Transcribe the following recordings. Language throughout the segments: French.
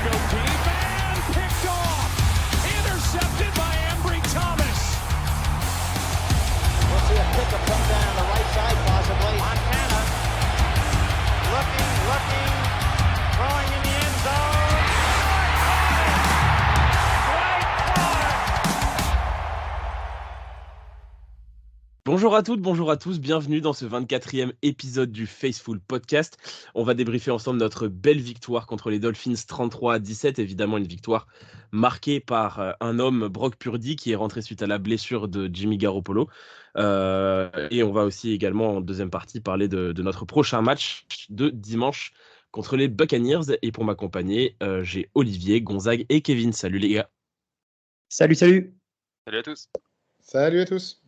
go deep and picked off. Intercepted by Ambry Thomas. We'll see a pickup come down the right side possibly. Montana looking, throwing in the end zone. Bonjour à toutes, bonjour à tous, bienvenue dans ce 24e épisode du Faceful Podcast. On va débriefer ensemble notre belle victoire contre les Dolphins 33-17, évidemment une victoire marquée par un homme, Brock Purdy, qui est rentré suite à la blessure de Jimmy Garoppolo. Et on va aussi également en deuxième partie parler de notre prochain match de dimanche contre les Buccaneers. Et pour m'accompagner, j'ai Olivier, Gonzague et Kevin. Salut les gars. Salut. Salut à tous. Salut à tous.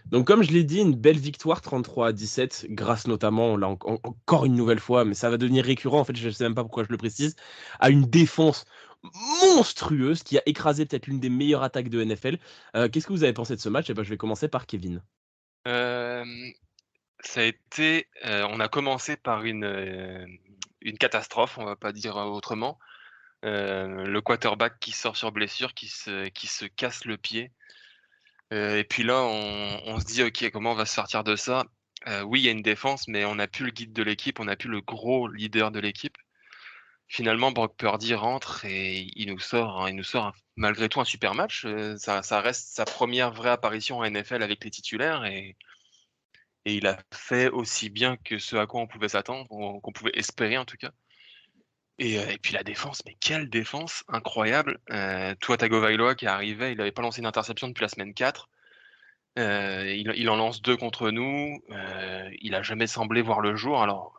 Donc comme je l'ai dit, une belle victoire 33-17, grâce notamment, là encore une nouvelle fois, mais ça va devenir récurrent, en fait je ne sais même pas pourquoi je le précise, à une défense monstrueuse qui a écrasé peut-être l'une des meilleures attaques de NFL. Qu'est-ce que vous avez pensé de ce match? Je vais commencer par Kevin. Ça a été, on a commencé par une catastrophe, on va pas dire autrement. Le quarterback qui sort sur blessure, qui se casse le pied. Et puis là, on se dit, ok, comment on va se sortir de ça? Oui, il y a une défense, mais on n'a plus le guide de l'équipe, on n'a plus le gros leader de l'équipe. Finalement, Brock Purdy rentre et il nous sort malgré tout un super match. Ça reste sa première vraie apparition en NFL avec les titulaires et il a fait aussi bien que ce à quoi on pouvait s'attendre, qu'on pouvait espérer en tout cas. Et puis la défense, mais quelle défense incroyable. Tua Tagovailoa qui arrivait, il n'avait pas lancé une interception depuis la semaine 4. Il en lance 2 contre nous. Il n'a jamais semblé voir le jour. Alors,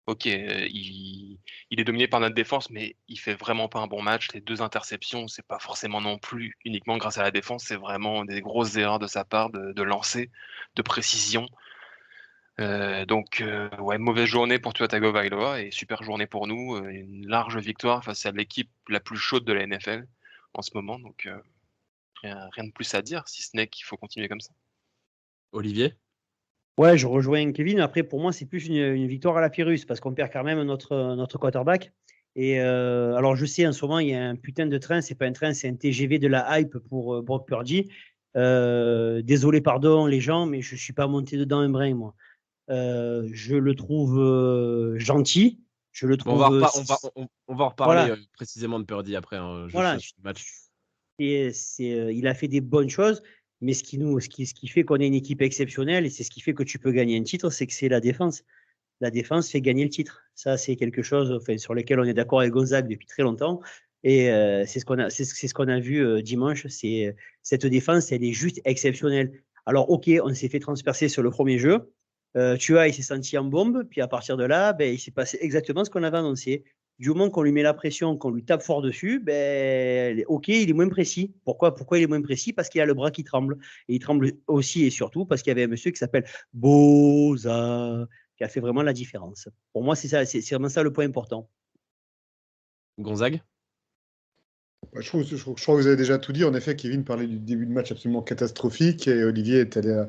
ok, il est dominé par notre défense, mais il fait vraiment pas un bon match. Les 2 interceptions, c'est pas forcément non plus uniquement grâce à la défense, c'est vraiment des grosses erreurs de sa part de lancer, de précision. Donc, mauvaise journée pour Tua Tagovailoa et super journée pour nous. Une large victoire face à l'équipe la plus chaude de la NFL en ce moment. Donc, rien de plus à dire, si ce n'est qu'il faut continuer comme ça. Olivier? Ouais, je rejoins Kevin. Après, pour moi, c'est plus une victoire à la Pyrrhus parce qu'on perd quand même notre quarterback. Et alors, je sais, en ce moment, il y a un putain de train. C'est pas un train, c'est un TGV de la hype pour Brock Purdy. Désolé, pardon, les gens, mais je suis pas monté dedans un brin, moi. Je le trouve gentil. Je le trouve. On va en reparler Voilà. précisément de Purdy après. Voilà. Match. Il a fait des bonnes choses, mais ce qui fait qu'on est une équipe exceptionnelle et c'est ce qui fait que tu peux gagner un titre, c'est que c'est la défense. La défense fait gagner le titre. Ça, c'est quelque chose sur lequel on est d'accord avec Gonzague depuis très longtemps. Et c'est ce qu'on a vu dimanche. C'est cette défense, elle est juste exceptionnelle. Alors, ok, on s'est fait transpercer sur le premier jeu. Il s'est senti en bombe, puis à partir de là, il s'est passé exactement ce qu'on avait annoncé. Du moment qu'on lui met la pression, qu'on lui tape fort dessus, ok, il est moins précis. Pourquoi il est moins précis? Parce qu'il a le bras qui tremble. Et il tremble aussi et surtout parce qu'il y avait un monsieur qui s'appelle Boza, qui a fait vraiment la différence. Pour moi, c'est ça, c'est vraiment ça le point important. Gonzague? Je crois que vous avez déjà tout dit. En effet, Kevin parlait du début de match absolument catastrophique et Olivier est allé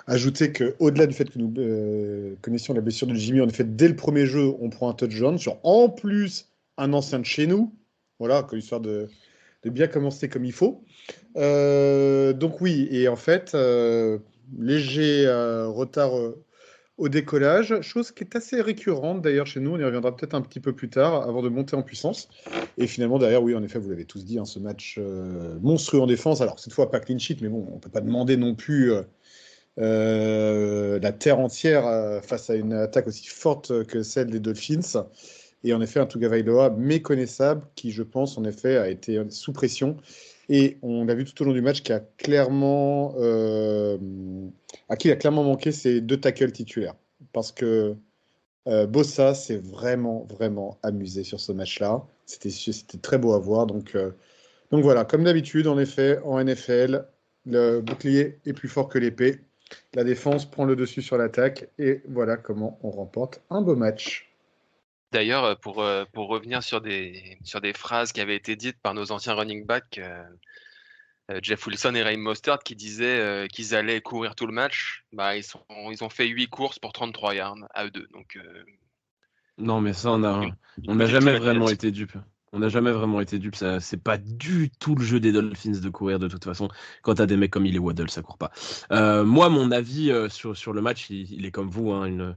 ajouter qu'au-delà du fait que nous connaissions la blessure de Jimmy, en effet, dès le premier jeu, on prend un touchdown sur en plus un ancien de chez nous. Voilà, histoire de bien commencer comme il faut. Donc oui, et en fait, léger retard au décollage, chose qui est assez récurrente d'ailleurs chez nous, on y reviendra peut-être un petit peu plus tard avant de monter en puissance. Et finalement derrière, oui en effet, vous l'avez tous dit, ce match monstrueux en défense, alors cette fois pas clean sheet, mais bon, on ne peut pas demander non plus la terre entière face à une attaque aussi forte que celle des Dolphins. Et en effet, un Tagovailoa méconnaissable qui, je pense, en effet, a été sous pression. Et on l'a vu tout au long du match à qui il a clairement manqué ses 2 tackles titulaires. Parce que Bosa s'est vraiment, vraiment amusé sur ce match-là. C'était très beau à voir. Donc voilà, comme d'habitude, en effet, en NFL, le bouclier est plus fort que l'épée. La défense prend le dessus sur l'attaque. Et voilà comment on remporte un beau match. D'ailleurs, pour revenir sur des phrases qui avaient été dites par nos anciens running backs, Jeff Wilson et Raheem Mostert qui disaient qu'ils allaient courir tout le match, ils ont fait 8 courses pour 33 yards à eux deux. Donc, Non, mais ça, on n'a jamais vraiment été dupes. On n'a jamais vraiment été dupes. C'est pas du tout le jeu des Dolphins de courir de toute façon. Quand t'as des mecs comme Waddle, ça court pas. Moi, mon avis sur le match, il est comme vous. Hein,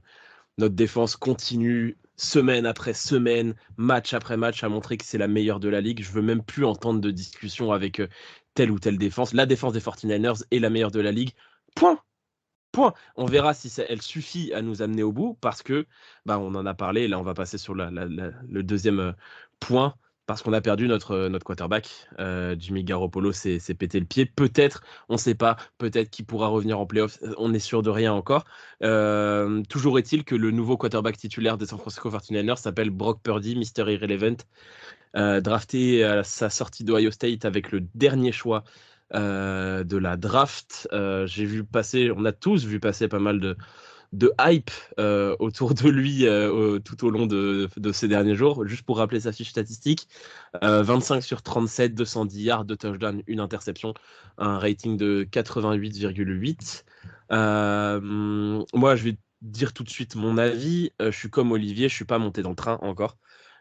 notre défense continue semaine après semaine, match après match, à montrer que c'est la meilleure de la ligue. Je veux même plus entendre de discussion avec telle ou telle défense. La défense des 49ers est la meilleure de la ligue. Point. Point. On verra si elle suffit à nous amener au bout parce que, on en a parlé. Là, on va passer sur le deuxième point parce qu'on a perdu notre quarterback. Jimmy Garoppolo s'est pété le pied. Peut-être, on ne sait pas, peut-être qu'il pourra revenir en playoff. On n'est sûr de rien encore. Toujours est-il que le nouveau quarterback titulaire des San Francisco 49ers s'appelle Brock Purdy, Mr. Irrelevant, drafté à sa sortie d'Ohio State avec le dernier choix de la draft. On a tous vu passer pas mal de hype autour de lui tout au long de ces derniers jours. Juste pour rappeler sa fiche statistique, 25 sur 37, 210 yards, 2 touchdowns, 1 interception, un rating de 88,8. Moi, je vais dire tout de suite mon avis. Je suis comme Olivier, je suis pas monté dans le train encore.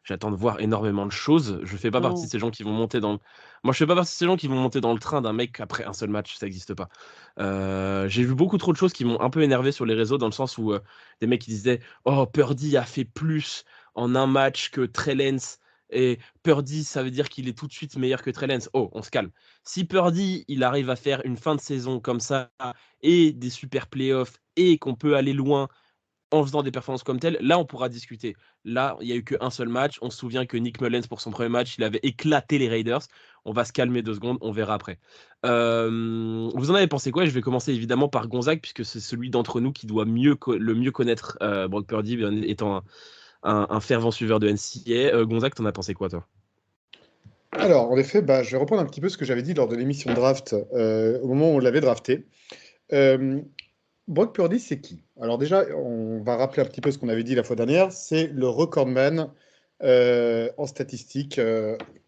J'attends de voir énormément de choses. Je fais pas partie de ces gens qui vont monter dans. Moi, je fais pas partie de ces gens qui vont monter dans le train d'un mec après un seul match. Ça n'existe pas. J'ai vu beaucoup trop de choses qui m'ont un peu énervé sur les réseaux, dans le sens où des mecs qui disaient oh, Purdy a fait plus en un match que Trey Lance. Et Purdy, ça veut dire qu'il est tout de suite meilleur que Trey Lance. Oh, on se calme. Si Purdy, il arrive à faire une fin de saison comme ça et des super playoffs et qu'on peut aller loin en faisant des performances comme telles, là on pourra discuter. Là, il n'y a eu qu'un seul match. On se souvient que Nick Mullens, pour son premier match, il avait éclaté les Raiders. On va se calmer 2 secondes, on verra après. Vous en avez pensé quoi? Je vais commencer évidemment par Gonzague, puisque c'est celui d'entre nous qui doit le mieux connaître Brock Purdy, étant un fervent suiveur de NCAA. Gonzague, t'en as pensé quoi, toi? Alors, en effet, je vais reprendre un petit peu ce que j'avais dit lors de l'émission draft, au moment où on l'avait drafté. Brock Purdy, c'est qui? Alors déjà, on va rappeler un petit peu ce qu'on avait dit la fois dernière. C'est le recordman en statistiques,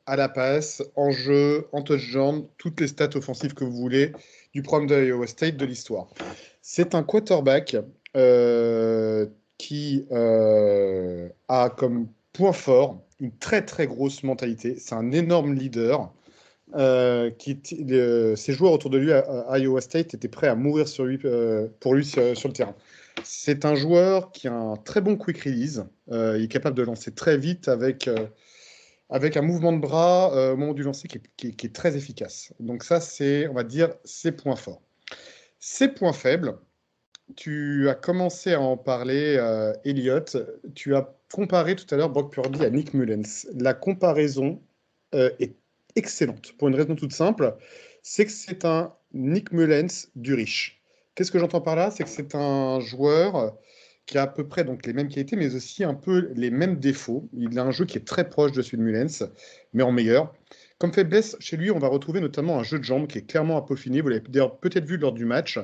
à la passe, en jeu, en touchdown, toutes les stats offensives que vous voulez du programme de Iowa State de l'histoire. C'est un quarterback qui a comme point fort une très très grosse mentalité. C'est un énorme leader. Ses joueurs autour de lui à Iowa State étaient prêts à mourir pour lui sur le terrain. C'est un joueur qui a un très bon quick release. Il est capable de lancer très vite avec un mouvement de bras au moment du lancer qui est très efficace. Donc ça, c'est, on va dire, ses points forts. Ses points faibles, tu as commencé à en parler, Elliot. Tu as comparé tout à l'heure Brock Purdy à Nick Mullens. La comparaison est excellente, pour une raison toute simple, c'est que c'est un Nick Mullens du riche. Qu'est-ce que j'entends par là? C'est que c'est un joueur qui a à peu près donc les mêmes qualités, mais aussi un peu les mêmes défauts. Il a un jeu qui est très proche de celui de Mullens, mais en meilleur. Comme faiblesse, chez lui, on va retrouver notamment un jeu de jambes qui est clairement à peaufiner. Vous l'avez d'ailleurs peut-être vu lors du match.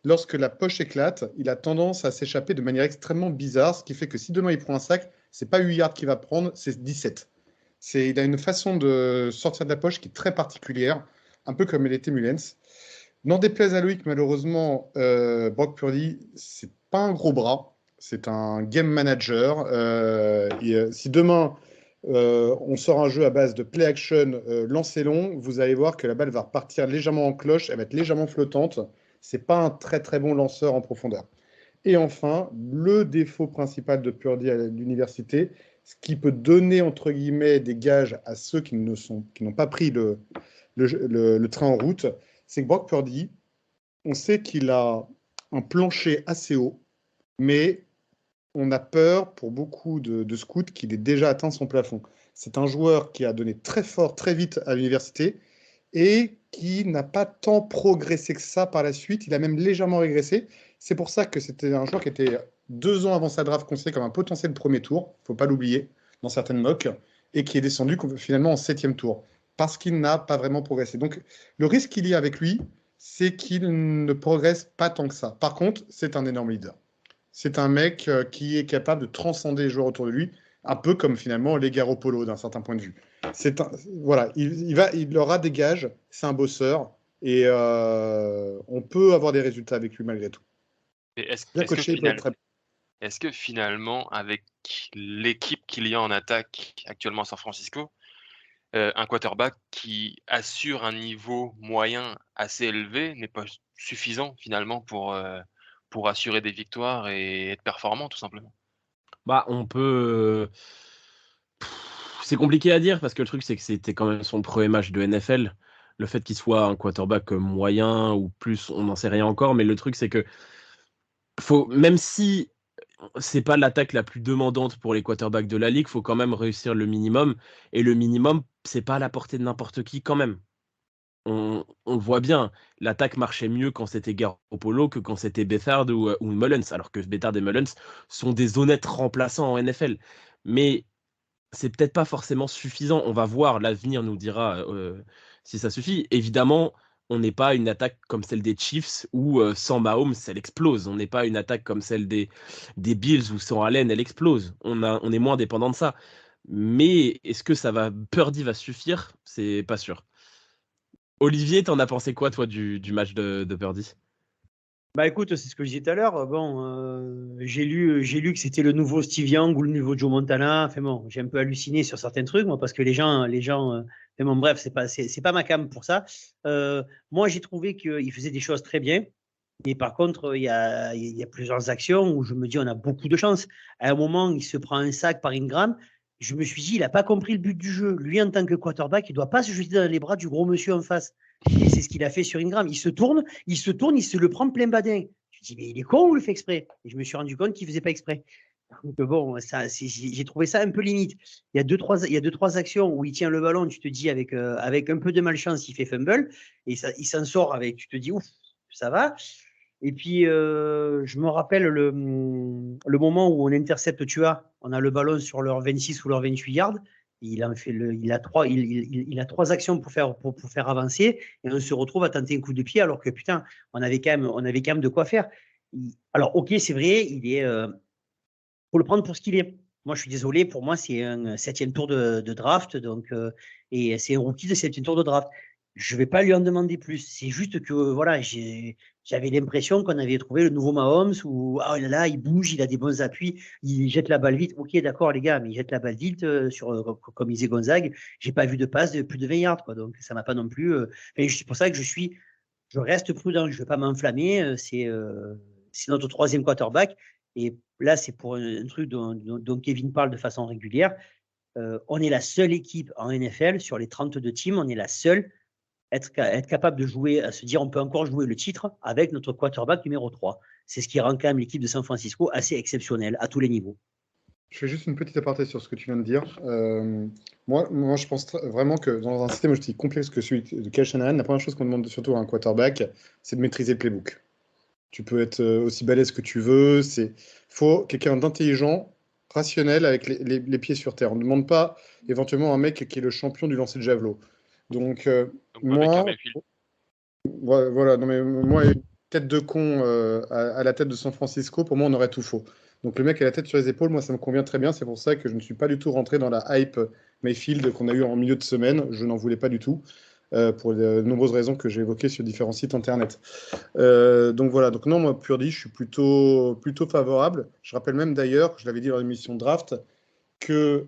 Lorsque la poche éclate, il a tendance à s'échapper de manière extrêmement bizarre, ce qui fait que si demain il prend un sac, c'est pas 8 yards qu'il va prendre, c'est 17. Il a une façon de sortir de la poche qui est très particulière, un peu comme elle était Mullens. N'en déplaise à Loïc, malheureusement, Brock Purdy, c'est pas un gros bras, c'est un game manager. Si demain on sort un jeu à base de play action, lancer long, vous allez voir que la balle va repartir légèrement en cloche, elle va être légèrement flottante. C'est pas un très très bon lanceur en profondeur. Et enfin, le défaut principal de Purdy à l'université, ce qui peut donner, entre guillemets, des gages à ceux qui n'ont pas pris le train en route, c'est que Brock Purdy, on sait qu'il a un plancher assez haut, mais on a peur, pour beaucoup de scouts, qu'il ait déjà atteint son plafond. C'est un joueur qui a donné très fort, très vite à l'université, et qui n'a pas tant progressé que ça par la suite. Il a même légèrement régressé. C'est pour ça que c'était un joueur qui était 2 ans avant sa draft considéré comme un potentiel premier tour, il ne faut pas l'oublier, dans certaines mocks, et qui est descendu finalement en 7e tour, parce qu'il n'a pas vraiment progressé. Donc le risque qu'il y a avec lui, c'est qu'il ne progresse pas tant que ça. Par contre, c'est un énorme leader. C'est un mec qui est capable de transcender les joueurs autour de lui, un peu comme finalement les Garoppolo d'un certain point de vue. Voilà, il aura des gages, c'est un bosseur, et on peut avoir des résultats avec lui malgré tout. Est-ce que finalement, avec l'équipe qu'il y a en attaque actuellement à San Francisco, un quarterback qui assure un niveau moyen assez élevé n'est pas suffisant finalement pour assurer des victoires et être performant tout simplement. Bah, on peut. C'est compliqué à dire parce que le truc, c'est que c'était quand même son premier match de NFL. Le fait qu'il soit un quarterback moyen ou plus, on n'en sait rien encore. Mais le truc, c'est que même si c'est pas l'attaque la plus demandante pour les quarterbacks de la ligue, faut quand même réussir le minimum. Et le minimum, c'est pas à la portée de n'importe qui quand même. On le voit bien, l'attaque marchait mieux quand c'était Garoppolo que quand c'était Beathard ou Mullens, alors que Beathard et Mullens sont des honnêtes remplaçants en NFL. Mais c'est peut-être pas forcément suffisant. On va voir, l'avenir nous dira si ça suffit. Évidemment, on n'est pas une attaque comme celle des Chiefs où sans Mahomes, elle explose. On n'est pas une attaque comme celle des Bills où sans Allen, elle explose. On est moins dépendant de ça. Mais est-ce que Purdy va suffire? C'est pas sûr. Olivier, t'en as pensé quoi, toi, du match de Purdy? Bah écoute, c'est ce que je disais tout à l'heure. Bon, j'ai lu que c'était le nouveau Steve Young ou le nouveau Joe Montana. Enfin bon, j'ai un peu halluciné sur certains trucs, moi, parce que les gens, enfin bon, bref, c'est pas ma cam pour ça. Moi, j'ai trouvé qu'il faisait des choses très bien. Mais par contre, il y a plusieurs actions où je me dis on a beaucoup de chance. À un moment, il se prend un sac par Ingram. Je me suis dit, il n'a pas compris le but du jeu. Lui, en tant que quarterback, il ne doit pas se jeter dans les bras du gros monsieur en face. Et c'est ce qu'il a fait sur Ingram. Il se tourne, il se le prend plein badin. Je me dis, mais il est con ou il le fait exprès? Et je me suis rendu compte qu'il ne faisait pas exprès. Donc bon, j'ai trouvé ça un peu limite. Il y a deux, trois actions où il tient le ballon, tu te dis, avec un peu de malchance, il fait fumble. Et ça, il s'en sort avec, tu te dis, ouf, ça va. Et puis, je me rappelle le moment où on intercepte Tua. On a le ballon sur leur 26 ou leur 28 yards. Il a trois actions pour faire avancer. Et on se retrouve à tenter un coup de pied alors que, putain, on avait quand même de quoi faire. Alors, ok, c'est vrai, faut le prendre pour ce qu'il est. Moi, je suis désolé, pour moi, c'est un 7e tour de draft. Donc, et c'est un rookie de 7e tour de draft. Je ne vais pas lui en demander plus. C'est juste que voilà, j'avais l'impression qu'on avait trouvé le nouveau Mahomes où oh là là, il bouge, il a des bons appuis, il jette la balle vite. Ok, d'accord les gars, mais il jette la balle vite comme disait Gonzague. J'ai pas vu de passe de plus de 20 yards, quoi. Donc ça m'a pas non plus. C'est pour ça que je reste prudent. Je ne vais pas m'enflammer. C'est notre 3e quarterback. Et là, c'est pour un truc dont Kevin parle de façon régulière. On est la seule équipe en NFL sur les 32 teams. On est la seule être capable de jouer, à se dire on peut encore jouer le titre avec notre quarterback numéro 3. C'est ce qui rend quand même l'équipe de San Francisco assez exceptionnelle à tous les niveaux. Je fais juste une petite aparté sur ce que tu viens de dire. Moi, je pense vraiment que dans un système aussi complexe que celui de Kyle Shanahan, la première chose qu'on demande surtout à un quarterback, c'est de maîtriser le playbook. Tu peux être aussi balèze que tu veux. Faut quelqu'un d'intelligent, rationnel, avec les pieds sur terre. On ne demande pas éventuellement un mec qui est le champion du lancer de javelot. Donc moi, voilà, non mais moi, une tête de con à la tête de San Francisco, pour moi, on aurait tout faux. Donc le mec a la tête sur les épaules, moi, ça me convient très bien. C'est pour ça que je ne suis pas du tout rentré dans la hype Mayfield qu'on a eu en milieu de semaine. Je n'en voulais pas du tout, pour de nombreuses raisons que j'ai évoquées sur différents sites internet. Donc voilà, donc non, moi, Purdy, je suis plutôt favorable. Je rappelle même d'ailleurs, je l'avais dit dans l'émission Draft, que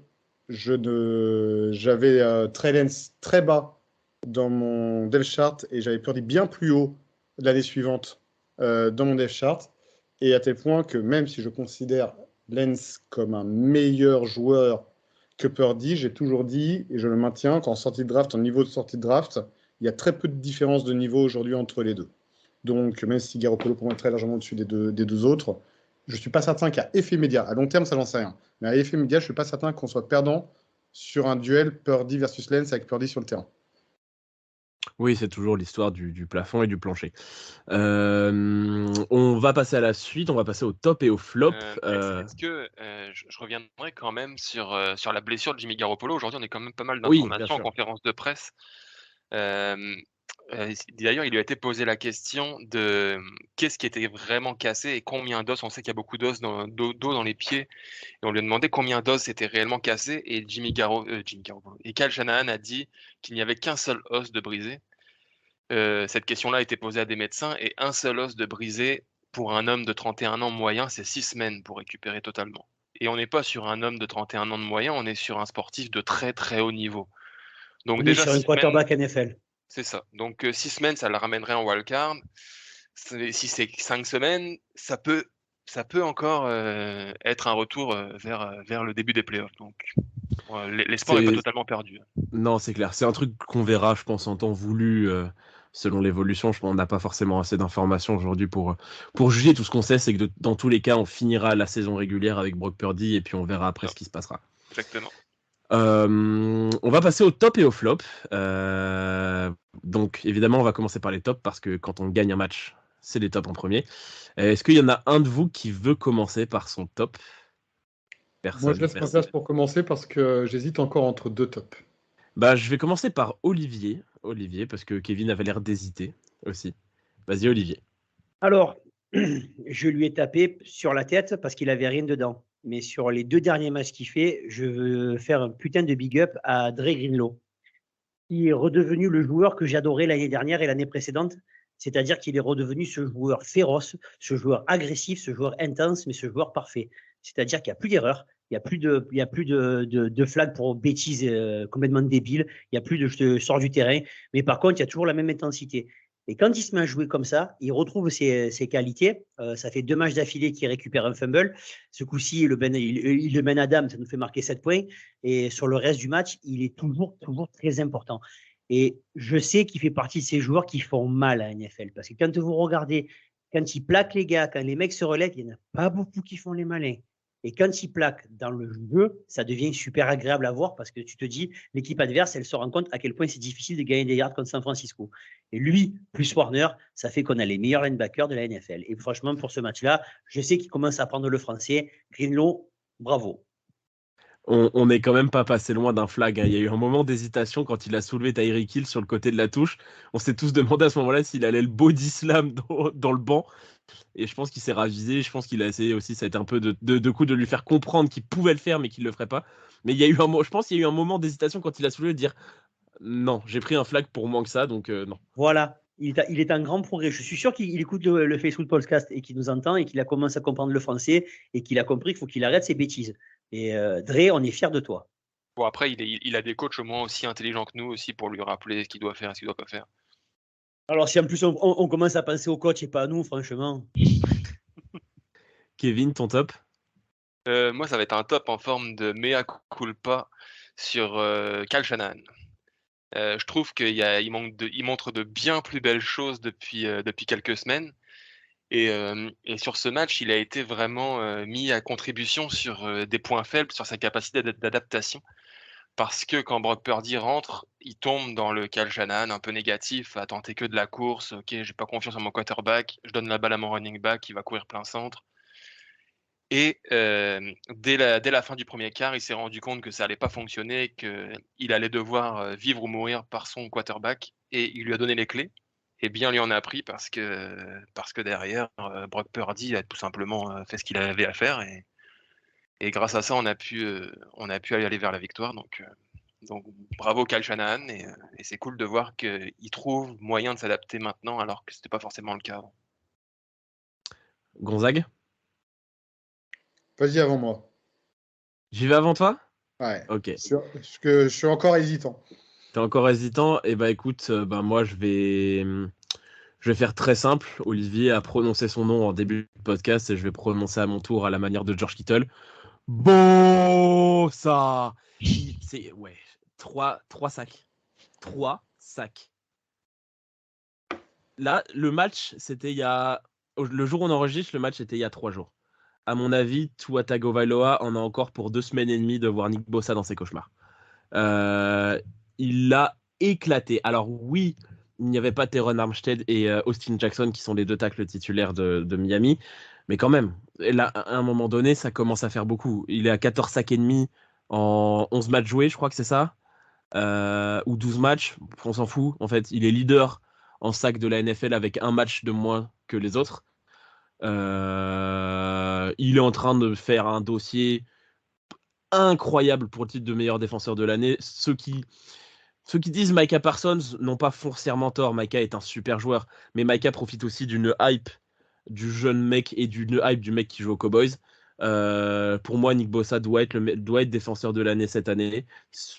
j'avais Trey Lance très bas dans mon depth chart et j'avais Purdy bien plus haut l'année suivante dans mon depth chart, et à tel point que même si je considère Lance comme un meilleur joueur que Purdy, j'ai toujours dit, et je le maintiens, qu'en sortie de draft, en niveau de sortie de draft, il y a très peu de différence de niveau aujourd'hui entre les deux. Donc même si Garoppolo pour moi est très largement au-dessus des deux autres, je ne suis pas certain qu'à effet média, à long terme ça n'en sait rien, mais à effet média, je ne suis pas certain qu'on soit perdant sur un duel Purdy versus Lance avec Purdy sur le terrain. Oui, c'est toujours l'histoire du plafond et du plancher. On va passer à la suite, on va passer au top et au flop. Est-ce que je reviendrai quand même sur la blessure de Jimmy Garoppolo. Aujourd'hui, on est quand même pas mal Oui, bien d'informations en sûr. conférence de presse. D'ailleurs, il lui a été posé la question de qu'est-ce qui était vraiment cassé et combien d'os. On sait qu'il y a beaucoup d'os d'eau dans les pieds. Et on lui a demandé combien d'os étaient réellement cassés. Et Jimmy Garoppolo et Kyle Shanahan a dit qu'il n'y avait qu'un seul os de brisé. Cette question-là a été posée à des médecins et un seul os de brisé pour un homme de 31 ans moyen, c'est 6 semaines pour récupérer totalement. Et on n'est pas sur un homme de 31 ans de moyen, on est sur un sportif de très très haut niveau. Donc On est déjà, sur un 6 semaines, quarterback NFL. c'est ça. Donc 6 semaines, ça le ramènerait en wildcard. Si c'est 5 semaines, ça peut encore être un retour vers le début des playoffs. Donc l'espoir n'est pas C'est- totalement perdu. Non, c'est clair. C'est un truc qu'on verra, je pense, en temps voulu, selon l'évolution. On n'a pas forcément assez d'informations aujourd'hui pour juger. Tout ce qu'on sait, c'est que dans tous les cas, on finira la saison régulière avec Brock Purdy et puis on verra après ce qui se passera. Exactement. On va passer au top et au flop. Donc, évidemment, on va commencer par les tops parce que quand on gagne un match, c'est les tops en premier. Est-ce qu'il y en a un de vous qui veut commencer par son top? Personne. Moi, je laisse ma place pour commencer parce que j'hésite encore entre 2 tops. Bah, je vais commencer par Olivier. Olivier, parce que Kevin avait l'air d'hésiter aussi. Vas-y, Olivier. Alors, je lui ai tapé sur la tête parce qu'il avait rien dedans. Mais sur les 2 derniers matchs qu'il fait, je veux faire un putain de big up à Dre Greenlaw. Il est redevenu le joueur que j'adorais l'année dernière et l'année précédente. C'est-à-dire qu'il est redevenu ce joueur féroce, ce joueur agressif, ce joueur intense, mais ce joueur parfait. C'est-à-dire qu'il n'y a plus d'erreurs, il n'y a plus de flag pour bêtises complètement débiles, il n'y a plus de je te sors du terrain, mais par contre, il y a toujours la même intensité. Et quand il se met à jouer comme ça, il retrouve ses qualités. Ça fait 2 matchs d'affilée qu'il récupère un fumble. Ce coup-ci, il le mène à dame, ça nous fait marquer 7 points. Et sur le reste du match, il est toujours très important. Et je sais qu'il fait partie de ces joueurs qui font mal à la NFL. Parce que quand vous regardez, quand il plaque les gars, quand les mecs se relèvent, il n'y en a pas beaucoup qui font les malins. Et quand il plaque dans le jeu, ça devient super agréable à voir parce que tu te dis, l'équipe adverse, elle se rend compte à quel point c'est difficile de gagner des yards contre San Francisco. Et lui, plus Warner, ça fait qu'on a les meilleurs linebackers de la NFL. Et franchement, pour ce match-là, je sais qu'il commence à apprendre le français. Greenlaw, bravo. On n'est quand même pas passé loin d'un flag. Il y a eu un moment d'hésitation quand il a soulevé Tyreek Hill sur le côté de la touche. On s'est tous demandé à ce moment-là s'il allait le body slam dans le banc. Et je pense qu'il s'est ravisé. Je pense qu'il a essayé aussi, ça a été un peu de coup de lui faire comprendre qu'il pouvait le faire mais qu'il ne le ferait pas. Mais je pense qu'il y a eu un moment d'hésitation quand il a soulevé de dire non, j'ai pris un flag pour moins que ça, donc non. Voilà. Il est en grand progrès. Je suis sûr qu'il écoute le Facebook Podcast et qu'il nous entend et qu'il a commencé à comprendre le français et qu'il a compris qu'il faut qu'il arrête ses bêtises. Et Dre, on est fiers de toi. Bon, après, il a des coachs au moins aussi intelligents que nous aussi pour lui rappeler ce qu'il doit faire et ce qu'il doit pas faire. Alors, si en plus on commence à penser au coach et pas à nous, franchement. Kevin, ton top? Moi, ça va être un top en forme de mea culpa sur Kyle Shanahan. Je trouve qu'il montre de bien plus belles choses depuis quelques semaines. Et sur ce match, il a été vraiment mis à contribution sur des points faibles, sur sa capacité d'adaptation. Parce que quand Brock Purdy rentre, il tombe dans le Kyle Shanahan un peu négatif, à tenter que de la course. Ok, j'ai pas confiance en mon quarterback, je donne la balle à mon running back, il va courir plein centre. Et dès la fin du premier quart, il s'est rendu compte que ça allait pas fonctionner, qu'il allait devoir vivre ou mourir par son quarterback, et il lui a donné les clés. Et bien lui en a pris parce que derrière, Brock Purdy a tout simplement fait ce qu'il avait à faire, et grâce à ça, on a pu aller vers la victoire. Donc bravo Kyle Shanahan, et c'est cool de voir qu'il trouve moyen de s'adapter maintenant alors que c'était pas forcément le cas avant. Gonzague? Vas-y avant moi. J'y vais avant toi? Ouais. Ok. Je suis encore hésitant. T'es encore hésitant? Eh ben écoute, moi je vais faire très simple. Olivier a prononcé son nom en début de podcast et je vais prononcer à mon tour à la manière de George Kittle. Bon, ça. C'est ouais, 3 sacs. 3 sacs. Là, le match, c'était le jour où on enregistre, le match était il y a 3 jours. À mon avis, Tua Tagovailoa en a encore pour 2 semaines et demie de voir Nick Bosa dans ses cauchemars. Il l'a éclaté. Alors oui, il n'y avait pas Teron Armstead et Austin Jackson qui sont les 2 tacles titulaires de Miami, mais quand même, là, à un moment donné, ça commence à faire beaucoup. Il est à 14 sacs et demi en 11 matchs joués, je crois que c'est ça, ou 12 matchs, on s'en fout. En fait, il est leader en sacs de la NFL avec un match de moins que les autres. Il est en train de faire un dossier incroyable pour le titre de meilleur défenseur de l'année. Ceux qui disent Micah Parsons n'ont pas foncièrement tort. Micah est un super joueur, mais Micah profite aussi d'une hype du jeune mec et d'une hype du mec qui joue aux Cowboys. Pour moi, Nick Bosa doit être défenseur de l'année cette année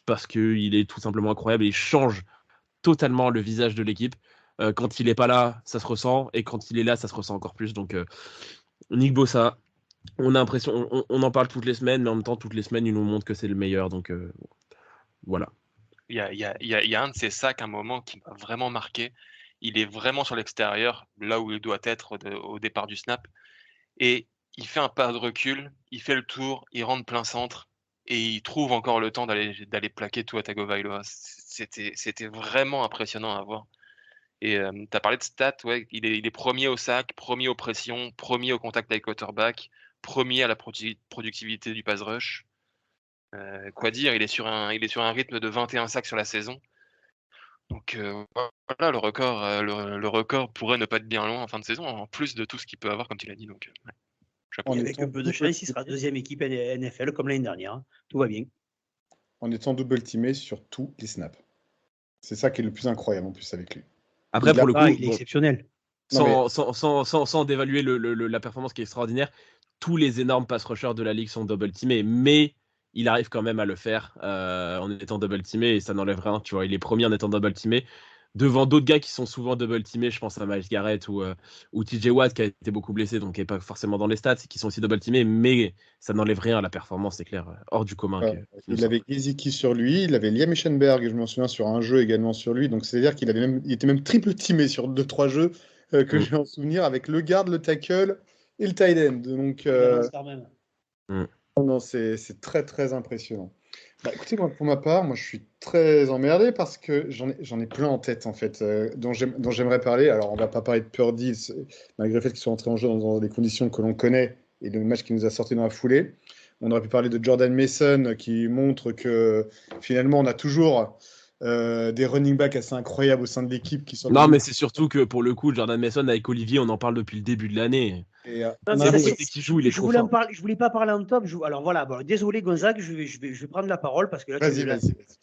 parce qu'il est tout simplement incroyable et il change totalement le visage de l'équipe. Quand il n'est pas là, ça se ressent, et quand il est là, ça se ressent encore plus. Donc, Nick Bosa, on a l'impression, on en parle toutes les semaines, mais en même temps, toutes les semaines, il nous montre que c'est le meilleur. Donc, voilà. Il y a un de ces sacs, un moment qui m'a vraiment marqué. Il est vraiment sur l'extérieur, là où il doit être au départ du snap. Et il fait un pas de recul, il fait le tour, il rentre plein centre et il trouve encore le temps d'aller plaquer Tua Tagovailoa. C'était vraiment impressionnant à voir. Et tu as parlé de stats, ouais, il est premier au sac, premier aux pressions, premier au contact avec quarterback, premier à la productivité du pass rush. Quoi dire, il est sur un rythme de 21 sacs sur la saison. Donc voilà, le record pourrait ne pas être bien loin en fin de saison, en plus de tout ce qu'il peut avoir, comme tu l'as dit. Donc, ouais, chapeau. Et avec un peu de chance, il sera deuxième équipe NFL comme l'année dernière. Hein. Tout va bien. En étant double teamé sur tous les snaps. C'est ça qui est le plus incroyable en plus avec lui. Après, pour le coup, il est exceptionnel. Sans dévaluer la performance qui est extraordinaire, tous les énormes pass rushers de la ligue sont double teamés, mais il arrive quand même à le faire en étant double teamé et ça n'enlève rien. Tu vois, il est premier en étant double teamé devant d'autres gars qui sont souvent double teamés. Je pense à Myles Garrett ou TJ Watt qui a été beaucoup blessé, donc qui n'est pas forcément dans les stats, qui sont aussi double teamés, mais ça n'enlève rien à la performance, c'est clair, hors du commun. Il avait Gesicki sur lui, il avait Liam Eichenberg, je m'en souviens, sur un jeu également sur lui, donc c'est-à-dire qu'il était même triple teamé sur 2-3 jeux que j'ai en souvenir, avec le guard, le tackle et le tight end. Donc, non, c'est très très impressionnant. Bah, écoutez, moi, pour ma part, je suis très emmerdé parce que j'en ai plein en tête en fait, dont j'aimerais parler. Alors, on va pas parler de Purdy, malgré le fait qu'ils soient entrés en jeu dans des conditions que l'on connaît et le match qui nous a sorti dans la foulée. On aurait pu parler de Jordan Mason qui montre que finalement, on a toujours des running backs assez incroyables au sein de l'équipe qui sont. Non, mais c'est surtout que pour le coup, Jordan Mason avec Olivier, on en parle depuis le début de l'année. Je voulais pas parler en top. Alors voilà, bon, désolé Gonzague, je vais prendre la parole parce que là. Vas-y,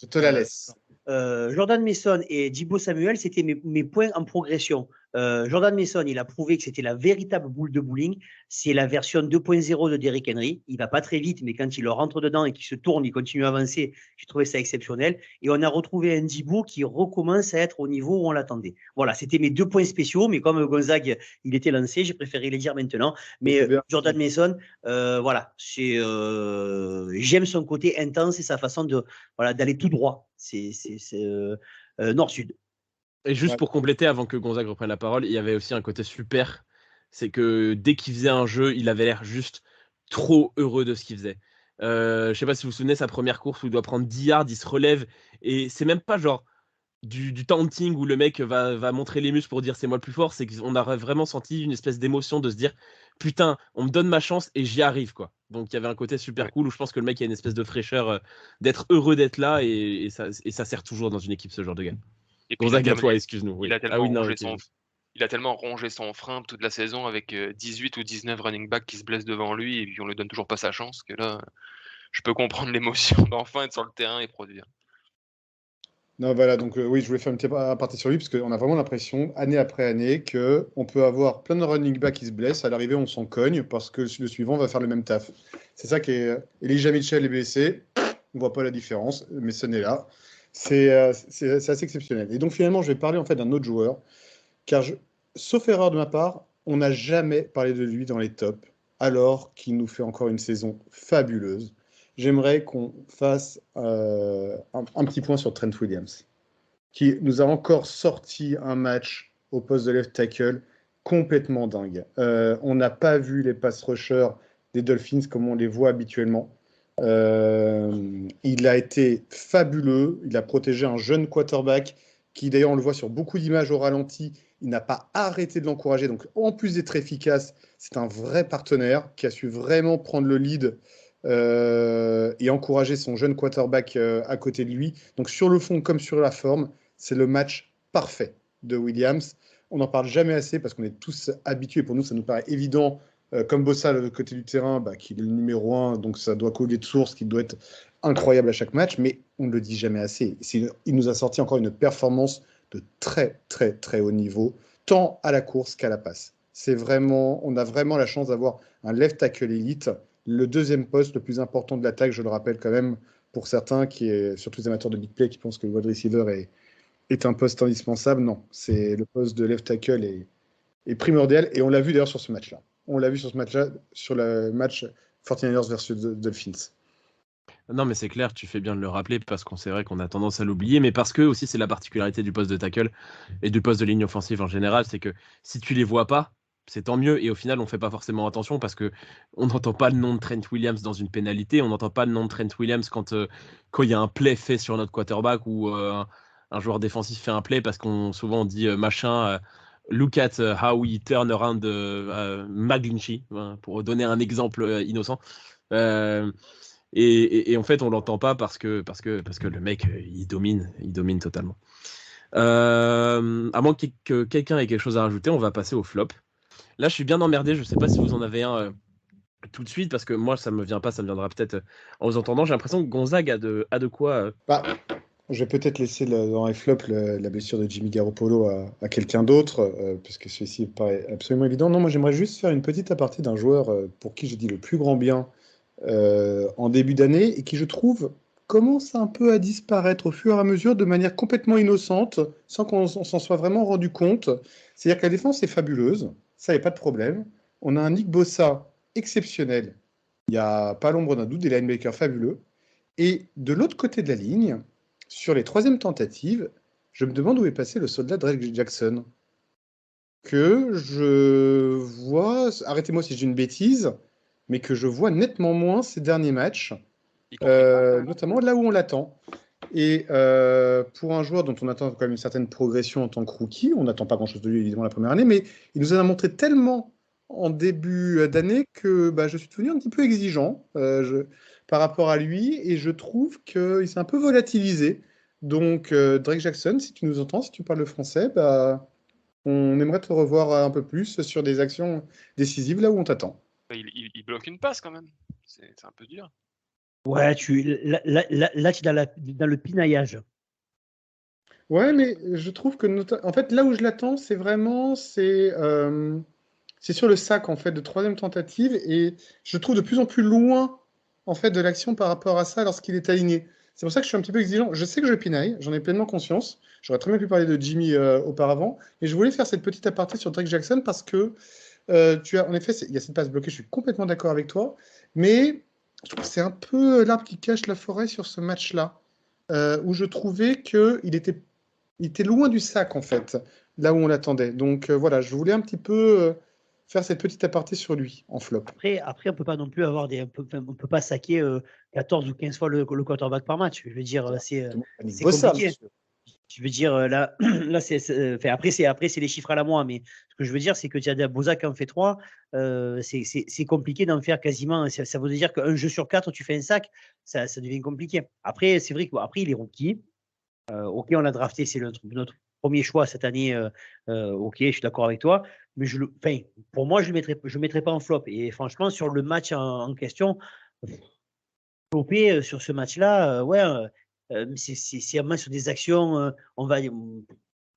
je te la laisse. Jordan Mason et Deebo Samuel, c'était mes points en progression. Jordan Mason, il a prouvé que c'était la véritable boule de bowling. C'est la version 2.0 de Derrick Henry. Il va pas très vite, mais quand il rentre dedans et qu'il se tourne, il continue à avancer. J'ai trouvé ça exceptionnel. Et on a retrouvé un Deebo qui recommence à être au niveau où on l'attendait. Voilà, c'était mes 2 points spéciaux, mais comme Gonzague, il était lancé, j'ai préféré les dire maintenant. Mais Jordan Mason, voilà, j'aime son côté intense et sa façon d'aller tout droit. C'est nord-sud. Et juste pour compléter, avant que Gonzague reprenne la parole, il y avait aussi un côté super, c'est que dès qu'il faisait un jeu, il avait l'air juste trop heureux de ce qu'il faisait. Je sais pas si vous vous souvenez, sa première course où il doit prendre 10 yards, il se relève, et c'est même pas genre du taunting où le mec va montrer les muscles pour dire c'est moi le plus fort, c'est qu'on a vraiment senti une espèce d'émotion de se dire putain, on me donne ma chance et j'y arrive, quoi. Donc il y avait un côté super cool où je pense que le mec a une espèce de fraîcheur, d'être heureux d'être là, et ça sert toujours dans une équipe, ce genre de gars. Et puis, Gonzague à toi, excuse-nous. Oui. Il a tellement rongé son frein toute la saison avec 18 ou 19 running backs qui se blessent devant lui et puis on lui donne toujours pas sa chance, que là, je peux comprendre l'émotion d'enfin être sur le terrain et produire. Non, voilà, donc oui, je voulais faire une petite aparté sur lui parce qu'on a vraiment l'impression, année après année, qu'on peut avoir plein de running backs qui se blessent. À l'arrivée, on s'en cogne parce que le suivant va faire le même taf. C'est ça qui est. Elijah Mitchell est blessé, on voit pas la différence, mais ce n'est là. C'est assez exceptionnel. Et donc finalement, je vais parler en fait d'un autre joueur, car sauf erreur de ma part, on n'a jamais parlé de lui dans les tops, alors qu'il nous fait encore une saison fabuleuse. J'aimerais qu'on fasse un petit point sur Trent Williams, qui nous a encore sorti un match au poste de left tackle complètement dingue. On n'a pas vu les pass rushers des Dolphins comme on les voit habituellement. Il a été fabuleux, il a protégé un jeune quarterback qui d'ailleurs on le voit sur beaucoup d'images au ralenti, il n'a pas arrêté de l'encourager, donc en plus d'être efficace, c'est un vrai partenaire qui a su vraiment prendre le lead et encourager son jeune quarterback à côté de lui. Donc sur le fond comme sur la forme, c'est le match parfait de Williams. On n'en parle jamais assez parce qu'on est tous habitués, pour nous ça nous paraît évident, comme Bossa de l'autre côté du terrain, qu'il est le numéro 1, donc ça doit coller de source, qui doit être incroyable à chaque match, mais on ne le dit jamais assez. Il nous a sorti encore une performance de très très très haut niveau, tant à la course qu'à la passe. On a vraiment la chance d'avoir un left tackle élite le deuxième poste le plus important de l'attaque, je le rappelle quand même, pour certains, qui est surtout les amateurs de big play qui pensent que le wide receiver est un poste indispensable. Non, c'est le poste de left tackle est primordial, et on l'a vu d'ailleurs sur ce match-là. On l'a vu sur ce match-là, sur le match 49ers versus Dolphins. Non, mais c'est clair, tu fais bien de le rappeler parce qu'on c'est vrai qu'on a tendance à l'oublier, mais parce que aussi c'est la particularité du poste de tackle et du poste de ligne offensive en général, c'est que si tu les vois pas, c'est tant mieux. Et au final, on fait pas forcément attention parce que on n'entend pas le nom de Trent Williams dans une pénalité, on n'entend pas le nom de Trent Williams quand il y a un play fait sur notre quarterback ou un joueur défensif fait un play parce qu'on souvent on dit machin. Look at how we turn around McGlinchey, hein, pour donner un exemple innocent. Euh, et en fait, on l'entend pas parce que le mec, il domine totalement. À moins que quelqu'un ait quelque chose à rajouter, on va passer au flop. Là, je suis bien emmerdé. Je sais pas si vous en avez un tout de suite parce que moi, ça me vient pas. Ça me viendra peut-être en vous entendant. J'ai l'impression que Gonzague a de quoi. Bah, je vais peut-être laisser dans les flops la blessure de Jimmy Garoppolo à quelqu'un d'autre, puisque celui-ci paraît absolument évident. Non, moi j'aimerais juste faire une petite aparté d'un joueur pour qui j'ai dit le plus grand bien en début d'année et qui, je trouve, commence un peu à disparaître au fur et à mesure de manière complètement innocente, sans qu'on s'en soit vraiment rendu compte. C'est-à-dire que la défense est fabuleuse, ça, il n'y a pas de problème. On a un Nick Bossa exceptionnel, il n'y a pas l'ombre d'un doute, des linebackers fabuleux. Et de l'autre côté de la ligne, sur les troisièmes tentatives, je me demande où est passé le soldat Drake Jackson. Que je vois, arrêtez-moi si j'ai une bêtise, mais que je vois nettement moins ces derniers matchs, notamment là où on l'attend. Et pour un joueur dont on attend quand même une certaine progression en tant que rookie, on n'attend pas grand-chose de lui évidemment la première année, mais il nous en a montré tellement en début d'année que je suis devenu un petit peu exigeant par rapport à lui, et je trouve qu'il s'est un peu volatilisé. Donc Drake Jackson, si tu nous entends, si tu parles le français, on aimerait te revoir un peu plus sur des actions décisives là où on t'attend. Il bloque une passe quand même. C'est un peu dur. Ouais, là, tu es dans le pinaillage. Ouais, mais je trouve que en fait, là où je l'attends, c'est vraiment c'est sur le sac en fait de troisième tentative, et je le trouve de plus en plus loin en fait de l'action par rapport à ça lorsqu'il est aligné. C'est pour ça que je suis un petit peu exigeant. Je sais que je pinaille, j'en ai pleinement conscience. J'aurais très bien pu parler de Jimmy auparavant, mais je voulais faire cette petite aparté sur Drake Jackson parce que en effet, il y a cette passe bloquée. Je suis complètement d'accord avec toi, mais je trouve que c'est un peu l'arbre qui cache la forêt sur ce match-là, où je trouvais qu'il était loin du sac en fait, là où on l'attendait. Donc voilà, je voulais un petit peu faire cette petite aparté sur lui en flop. Après, on peut pas non plus avoir on peut pas saquer 14 ou 15 fois le quarterback par match. Je veux dire, c'est compliqué. Je veux dire, là, après, c'est les chiffres à la moi, mais ce que je veux dire, c'est que tu as Boza qui en fait 3, c'est compliqué d'en faire quasiment. Ça veut dire qu'un jeu sur 4, tu fais un sac, ça devient compliqué. Après, c'est vrai qu'après, il est rookie. Ok, on l'a drafté, c'est notre premier choix cette année. Ok, je suis d'accord avec toi. Mais pour moi, je ne mettrais pas en flop. Et franchement, sur le match en question, flopper sur ce match-là, ouais, c'est vraiment sur des actions. On va.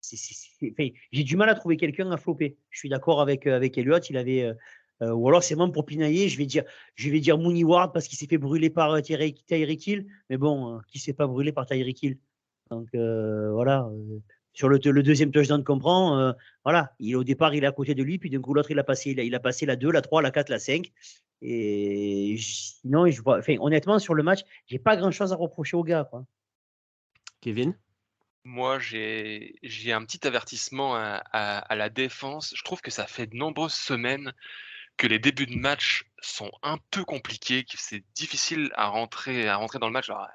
J'ai du mal à trouver quelqu'un à flopper. Je suis d'accord avec Elliott. Il avait. Ou alors c'est même pour pinailler. Je vais dire Mooney Ward parce qu'il s'est fait brûler par Tyreek Hill. Mais bon, qui s'est pas brûlé par Tyreek Hill? Donc voilà. Sur le deuxième touchdown qu'on prend, voilà, au départ, il est à côté de lui, puis d'un coup, l'autre, il a passé la 2, la 3, la 4, la 5. Et sinon, honnêtement, sur le match, j'ai pas grand-chose à reprocher au gars, quoi. Kevin? Moi, j'ai un petit avertissement à la défense. Je trouve que ça fait de nombreuses semaines que les débuts de match sont un peu compliqués, que c'est difficile à rentrer dans le match. Alors,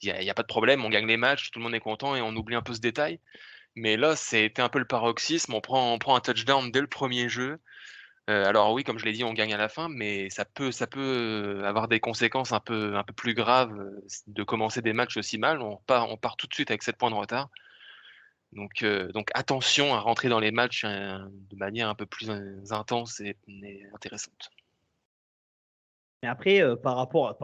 il y a pas de problème, on gagne les matchs, tout le monde est content et on oublie un peu ce détail. Mais là, c'était un peu le paroxysme. On prend un touchdown dès le premier jeu. Alors oui, comme je l'ai dit, on gagne à la fin, mais ça peut avoir des conséquences un peu plus graves de commencer des matchs aussi mal. On part tout de suite avec 7 points de retard. Donc attention à rentrer dans les matchs de manière un peu plus intense et intéressante. Mais après, par rapport,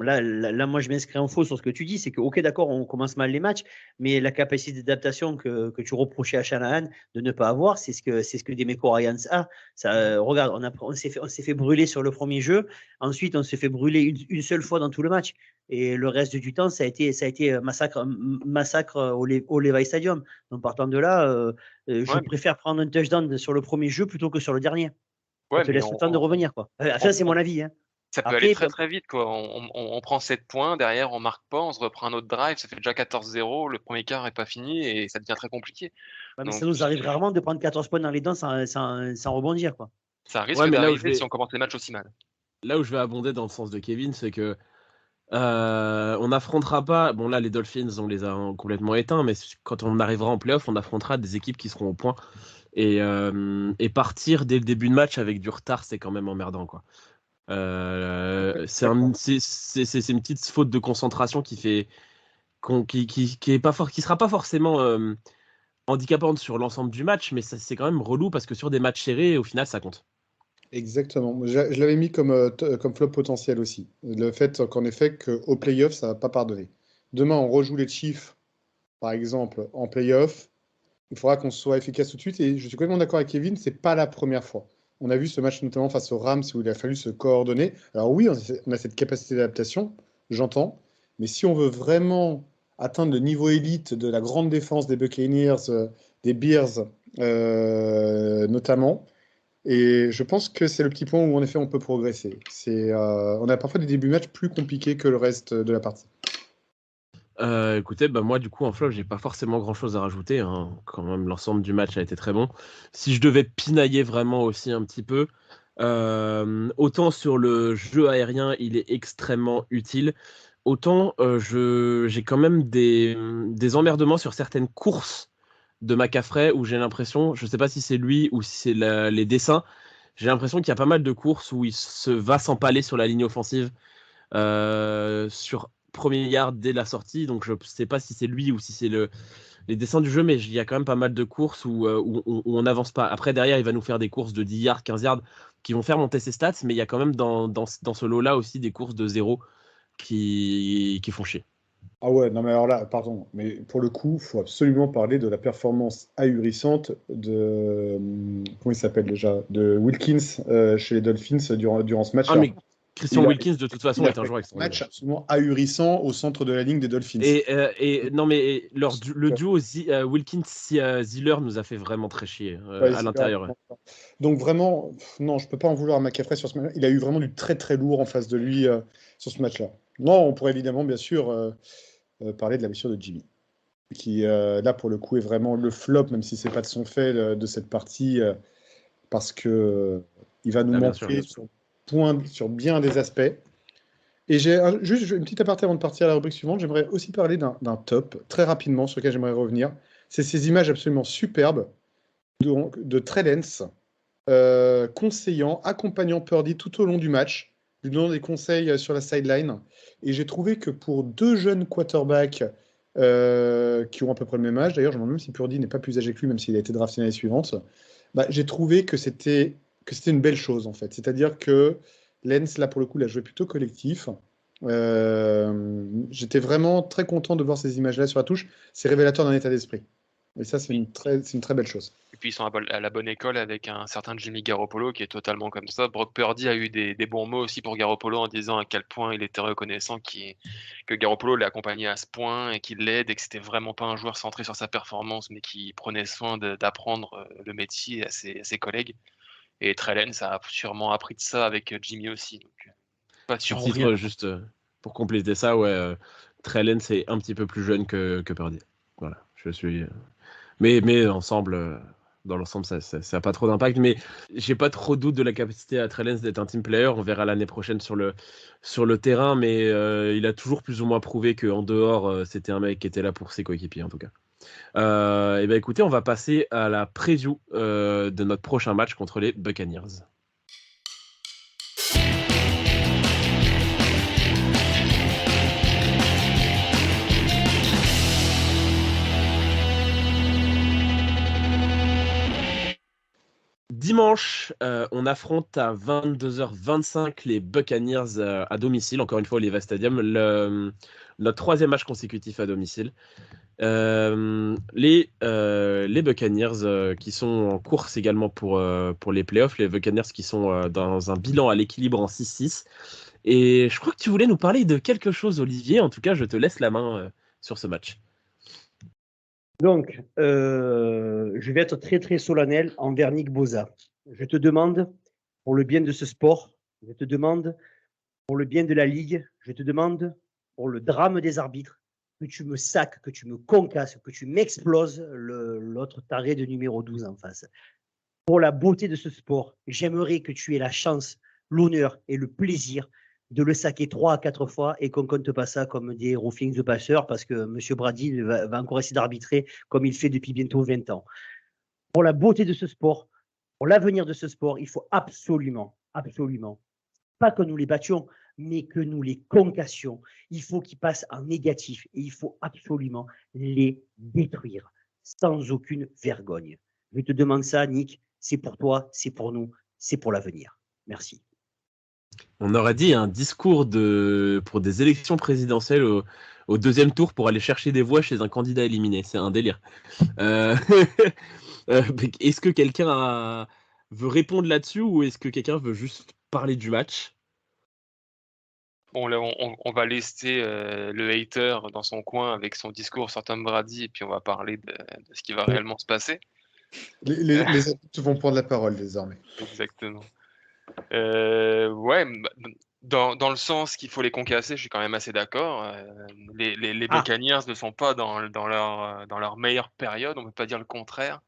là, moi, je m'inscris en faux sur ce que tu dis, c'est que, ok, d'accord, on commence mal les matchs, mais la capacité d'adaptation que tu reprochais à Shanahan de ne pas avoir, c'est ce que Demeco Ryans a. Ça, regarde, on s'est fait brûler sur le premier jeu, ensuite on s'est fait brûler une seule fois dans tout le match, et le reste du temps, ça a été massacre au Levi Stadium. Donc partant de là, je préfère prendre un touchdown sur le premier jeu plutôt que sur le dernier. Ça te laisse le temps de revenir, quoi. Ça, c'est mon avis, hein. Ça peut aller très très vite, quoi. On prend 7 points, derrière on marque pas, on se reprend un autre drive, ça fait déjà 14-0, le premier quart est pas fini et ça devient très compliqué. Ouais, mais ça nous arrive rarement de prendre 14 points dans les dents sans rebondir, quoi. Ça risque d'arriver si on commence les matchs aussi mal. Là où je vais abonder dans le sens de Kevin, c'est que on n'affrontera pas. Bon, là, les Dolphins, on les a complètement éteints, mais quand on arrivera en playoff, on affrontera des équipes qui seront au point. Et partir dès le début de match avec du retard, c'est quand même emmerdant, quoi. C'est une petite faute de concentration qui sera pas forcément handicapante sur l'ensemble du match, mais c'est quand même relou parce que sur des matchs serrés, au final, ça compte. Exactement. Je l'avais mis comme flop potentiel aussi. Le fait qu'en effet, qu'au playoff, ça ne va pas pardonner. Demain, on rejoue les Chiefs, par exemple, en playoff. Il faudra qu'on soit efficace tout de suite. Et je suis complètement d'accord avec Kevin, ce n'est pas la première fois. On a vu ce match notamment face aux Rams où il a fallu se coordonner. Alors oui, on a cette capacité d'adaptation, j'entends. Mais si on veut vraiment atteindre le niveau élite de la grande défense des Buccaneers, des Bears notamment, et je pense que c'est le petit point où en effet on peut progresser. On a parfois des débuts de match plus compliqués que le reste de la partie. Écoutez, moi du coup en flop j'ai pas forcément grand chose à rajouter, hein. Quand même l'ensemble du match a été très bon. Si je devais pinailler vraiment aussi un petit peu, autant sur le jeu aérien il est extrêmement utile, autant j'ai quand même des emmerdements sur certaines courses de McCaffrey où j'ai l'impression, je sais pas si c'est lui ou si c'est les dessins, j'ai l'impression qu'il y a pas mal de courses où il se va s'empaler sur la ligne offensive sur premier yard dès la sortie, donc je sais pas si c'est lui ou si c'est les dessins du jeu, mais il y a quand même pas mal de courses où on n'avance pas. Après derrière il va nous faire des courses de 10 yards, 15 yards qui vont faire monter ses stats, mais il y a quand même dans ce lot là aussi des courses de 0 qui font chier. Ah ouais, non mais alors là, pardon, mais pour le coup, il faut absolument parler de la performance ahurissante de, comment il s'appelle déjà, de Wilkins chez les Dolphins durant ce match. Mais Christian Wilkins, de toute façon, est un joueur extraordinaire. Match absolument ahurissant au centre de la ligne des Dolphins. Non, mais le duo Wilkins-Ziller nous a fait vraiment très chier à l'intérieur. Donc vraiment, non, je peux pas en vouloir à McCaffrey sur ce match-là. Il a eu vraiment du très très lourd en face de lui sur ce match-là. Non, on pourrait évidemment, bien sûr, parler de la blessure de Jimmy, qui là pour le coup est vraiment le flop, même si c'est pas de son fait de cette partie, parce que il va nous manquer sur bien des aspects. Et j'ai juste une petite aparté avant de partir à la rubrique suivante. J'aimerais aussi parler d'un top, très rapidement, sur lequel j'aimerais revenir. C'est ces images absolument superbes de Trey Lance conseillant, accompagnant Purdy tout au long du match, lui donnant des conseils sur la sideline. Et j'ai trouvé que pour deux jeunes quarterbacks qui ont à peu près le même âge, d'ailleurs je me demande même si Purdy n'est pas plus âgé que lui, même s'il a été drafté l'année suivante, j'ai trouvé que c'était une belle chose en fait. C'est-à-dire que Lance, là pour le coup, l'a joué plutôt collectif. J'étais vraiment très content de voir ces images-là sur la touche. C'est révélateur d'un état d'esprit. Et ça, c'est une très belle chose. Et puis ils sont à la bonne école avec un certain Jimmy Garoppolo qui est totalement comme ça. Brock Purdy a eu des bons mots aussi pour Garoppolo en disant à quel point il était reconnaissant que Garoppolo l'ait accompagné à ce point et qu'il l'aide et que c'était vraiment pas un joueur centré sur sa performance mais qui prenait soin d'apprendre le métier à ses collègues. Et Trey Lance a sûrement appris de ça avec Jimmy aussi. Donc, pas sûr. Juste pour compléter ça, Trey Lance est un petit peu plus jeune que Purdy. Voilà, je suis. Mais dans l'ensemble, ça n'a pas trop d'impact. Mais j'ai pas trop doute de la capacité à Trey Lance d'être un team player. On verra l'année prochaine sur le terrain, mais il a toujours plus ou moins prouvé qu'en dehors, c'était un mec qui était là pour ses coéquipiers en tout cas. Écoutez, on va passer à la preview de notre prochain match contre les Buccaneers. Dimanche, on affronte à 22h25 les Buccaneers à domicile, encore une fois au Levi's Stadium, notre troisième match consécutif à domicile. Les Buccaneers qui sont en course également pour les playoffs, les Buccaneers qui sont dans un bilan à l'équilibre en 6-6. Et je crois que tu voulais nous parler de quelque chose, Olivier. En tout cas, je te laisse la main sur ce match. Donc, je vais être très très solennel envers Nick Bosa. Je te demande, pour le bien de ce sport, je te demande, pour le bien de la Ligue, je te demande, pour le drame des arbitres, que tu me sacs, que tu me concasses, que tu m'exploses l'autre taré de numéro 12 en face. Pour la beauté de ce sport, j'aimerais que tu aies la chance, l'honneur et le plaisir de le saquer 3 à 4 fois et qu'on ne compte pas ça comme des roughings de passeurs parce que M. Brady va encore essayer d'arbitrer comme il fait depuis bientôt 20 ans. Pour la beauté de ce sport, pour l'avenir de ce sport, il faut absolument, pas que nous les battions, mais que nous les concassions. Il faut qu'ils passent en négatif et il faut absolument les détruire sans aucune vergogne. Je te demande ça, Nick, c'est pour toi, c'est pour nous, c'est pour l'avenir. Merci. On aurait dit un discours pour des élections présidentielles au deuxième tour pour aller chercher des voix chez un candidat éliminé. C'est un délire. Est-ce que quelqu'un veut répondre là-dessus ou est-ce que quelqu'un veut juste parler du match? Bon, là, on va laisser le hater dans son coin avec son discours sur Tom Brady et puis on va parler de ce qui va réellement se passer. Les adultes vont prendre la parole désormais. Exactement. Ouais, dans le sens qu'il faut les concasser, je suis quand même assez d'accord. Les Buccaneers ne sont pas dans leur meilleure période, on ne peut pas dire le contraire.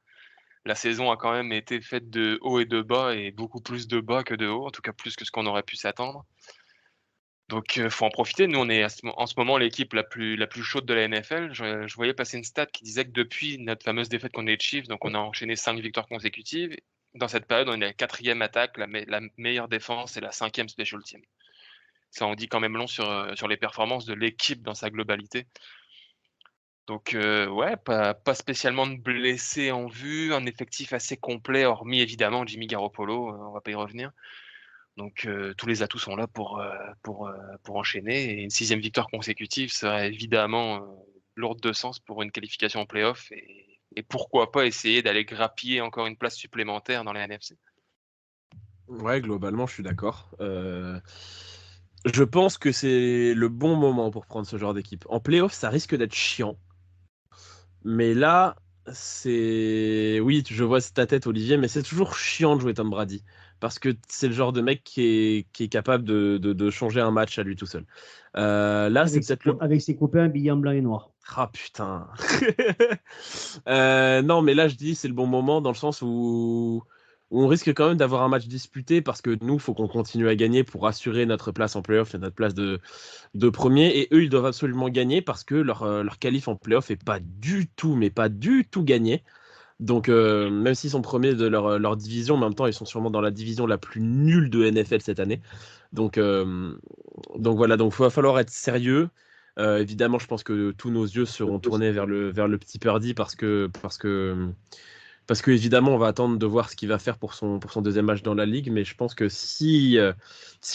La saison a quand même été faite de hauts et de bas, et beaucoup plus de bas que de hauts, en tout cas plus que ce qu'on aurait pu s'attendre. Donc, faut en profiter. Nous, on est en ce moment l'équipe la plus chaude de la NFL. Je voyais passer une stat qui disait que depuis notre fameuse défaite contre les Chiefs, donc on a enchaîné 5 victoires consécutives. Dans cette période, on est la 4e attaque, la meilleure défense et la 5e special team. Ça en dit quand même long sur les performances de l'équipe dans sa globalité. Donc, ouais, pas spécialement de blessés en vue, un effectif assez complet, hormis évidemment Jimmy Garoppolo, on va pas y revenir. Donc, tous les atouts sont là pour enchaîner. Et une 6e victoire consécutive serait évidemment lourde de sens pour une qualification en play-off. Et pourquoi pas essayer d'aller grappiller encore une place supplémentaire dans la NFC. Ouais, globalement, je suis d'accord. Je pense que c'est le bon moment pour prendre ce genre d'équipe. En play-off, ça risque d'être chiant. Mais là, c'est... Oui, je vois ta tête, Olivier, mais c'est toujours chiant de jouer Tom Brady. Parce que c'est le genre de mec qui est capable de changer un match à lui tout seul. Là, c'est peut-être avec ses copains habillés en blanc et noir. Ah putain. Non, mais là, je dis c'est le bon moment dans le sens où on risque quand même d'avoir un match disputé parce que nous, il faut qu'on continue à gagner pour assurer notre place en playoff et notre place de premier. Et eux, ils doivent absolument gagner parce que leur qualif en playoff n'est pas du tout, mais pas du tout gagné. Donc, même s'ils sont premiers de leur division, en même temps, ils sont sûrement dans la division la plus nulle de NFL cette année. Donc voilà, donc il va falloir être sérieux. Évidemment, je pense que tous nos yeux seront tournés vers le petit Purdy parce que évidemment, on va attendre de voir ce qu'il va faire pour son deuxième match dans la ligue. Mais je pense que si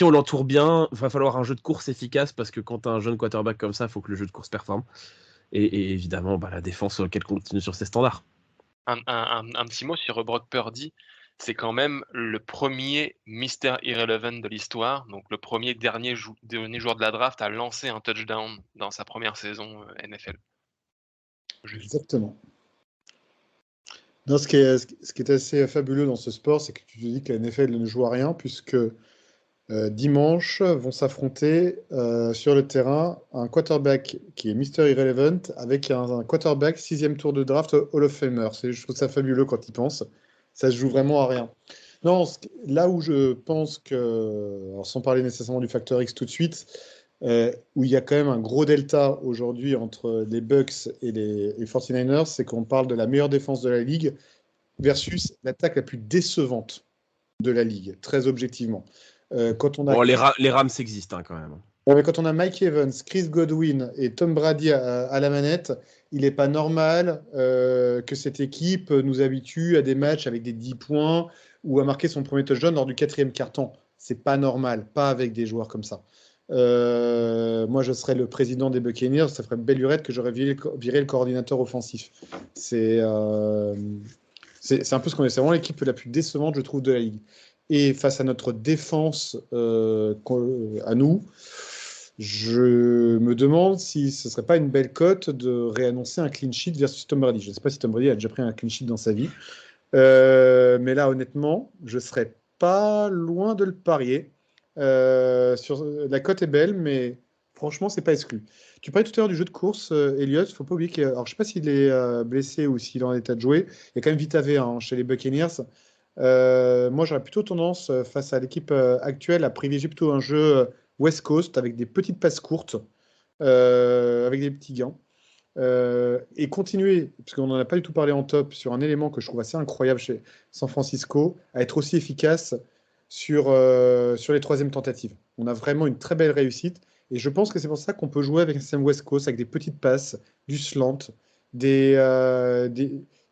on l'entoure bien, il va falloir un jeu de course efficace parce que quand tu as un jeune quarterback comme ça, il faut que le jeu de course performe. Et évidemment, la défense qu'elle continue sur ses standards. Un petit mot sur Brock Purdy. C'est quand même le premier Mr. Irrelevant de l'histoire, donc le premier dernier joueur de la draft à lancer un touchdown dans sa première saison NFL. Exactement. Non, ce qui est assez fabuleux dans ce sport, c'est que tu te dis que la NFL ne joue à rien, puisque dimanche vont s'affronter sur le terrain un quarterback qui est Mr. Irrelevant avec un quarterback 6e tour de draft Hall of Famer. Je trouve ça fabuleux quand ils pensent. Ça se joue vraiment à rien. Non, là où je pense que, alors sans parler nécessairement du facteur X tout de suite, où il y a quand même un gros delta aujourd'hui entre les Bucks et les 49ers, c'est qu'on parle de la meilleure défense de la ligue versus l'attaque la plus décevante de la ligue, très objectivement. Quand on a... les Rams existent quand même. Ouais, mais quand on a Mike Evans, Chris Godwin et Tom Brady à la manette, il n'est pas normal que cette équipe nous habitue à des matchs avec des 10 points ou a marqué son premier touchdown lors du 4e quart-temps. C'est pas normal, pas avec des joueurs comme ça. Moi, je serais le président des Buccaneers, ça ferait belle lurette que j'aurais viré le coordinateur offensif. C'est un peu ce qu'on est. C'est vraiment l'équipe la plus décevante, je trouve, de la ligue. Et face à notre défense, à nous, je me demande si ce ne serait pas une belle cote de réannoncer un clean sheet versus Tom Brady. Je ne sais pas si Tom Brady a déjà pris un clean sheet dans sa vie. Mais là, honnêtement, je ne serais pas loin de le parier. La cote est belle, mais franchement, c'est pas exclu. Tu parlais tout à l'heure du jeu de course, Elliott. Il ne faut pas oublier que, alors, je ne sais pas s'il est blessé ou s'il est en état de jouer. Il y a quand même Vita Vea chez les Buccaneers. Moi, j'aurais plutôt tendance, face à l'équipe actuelle, à privilégier plutôt un jeu West Coast avec des petites passes courtes, avec des petits gants. Et continuer, parce qu'on n'en a pas du tout parlé en top, sur un élément que je trouve assez incroyable chez San Francisco, à être aussi efficace sur les troisièmes tentatives. On a vraiment une très belle réussite, et je pense que c'est pour ça qu'on peut jouer avec un système West Coast, avec des petites passes, du slant, et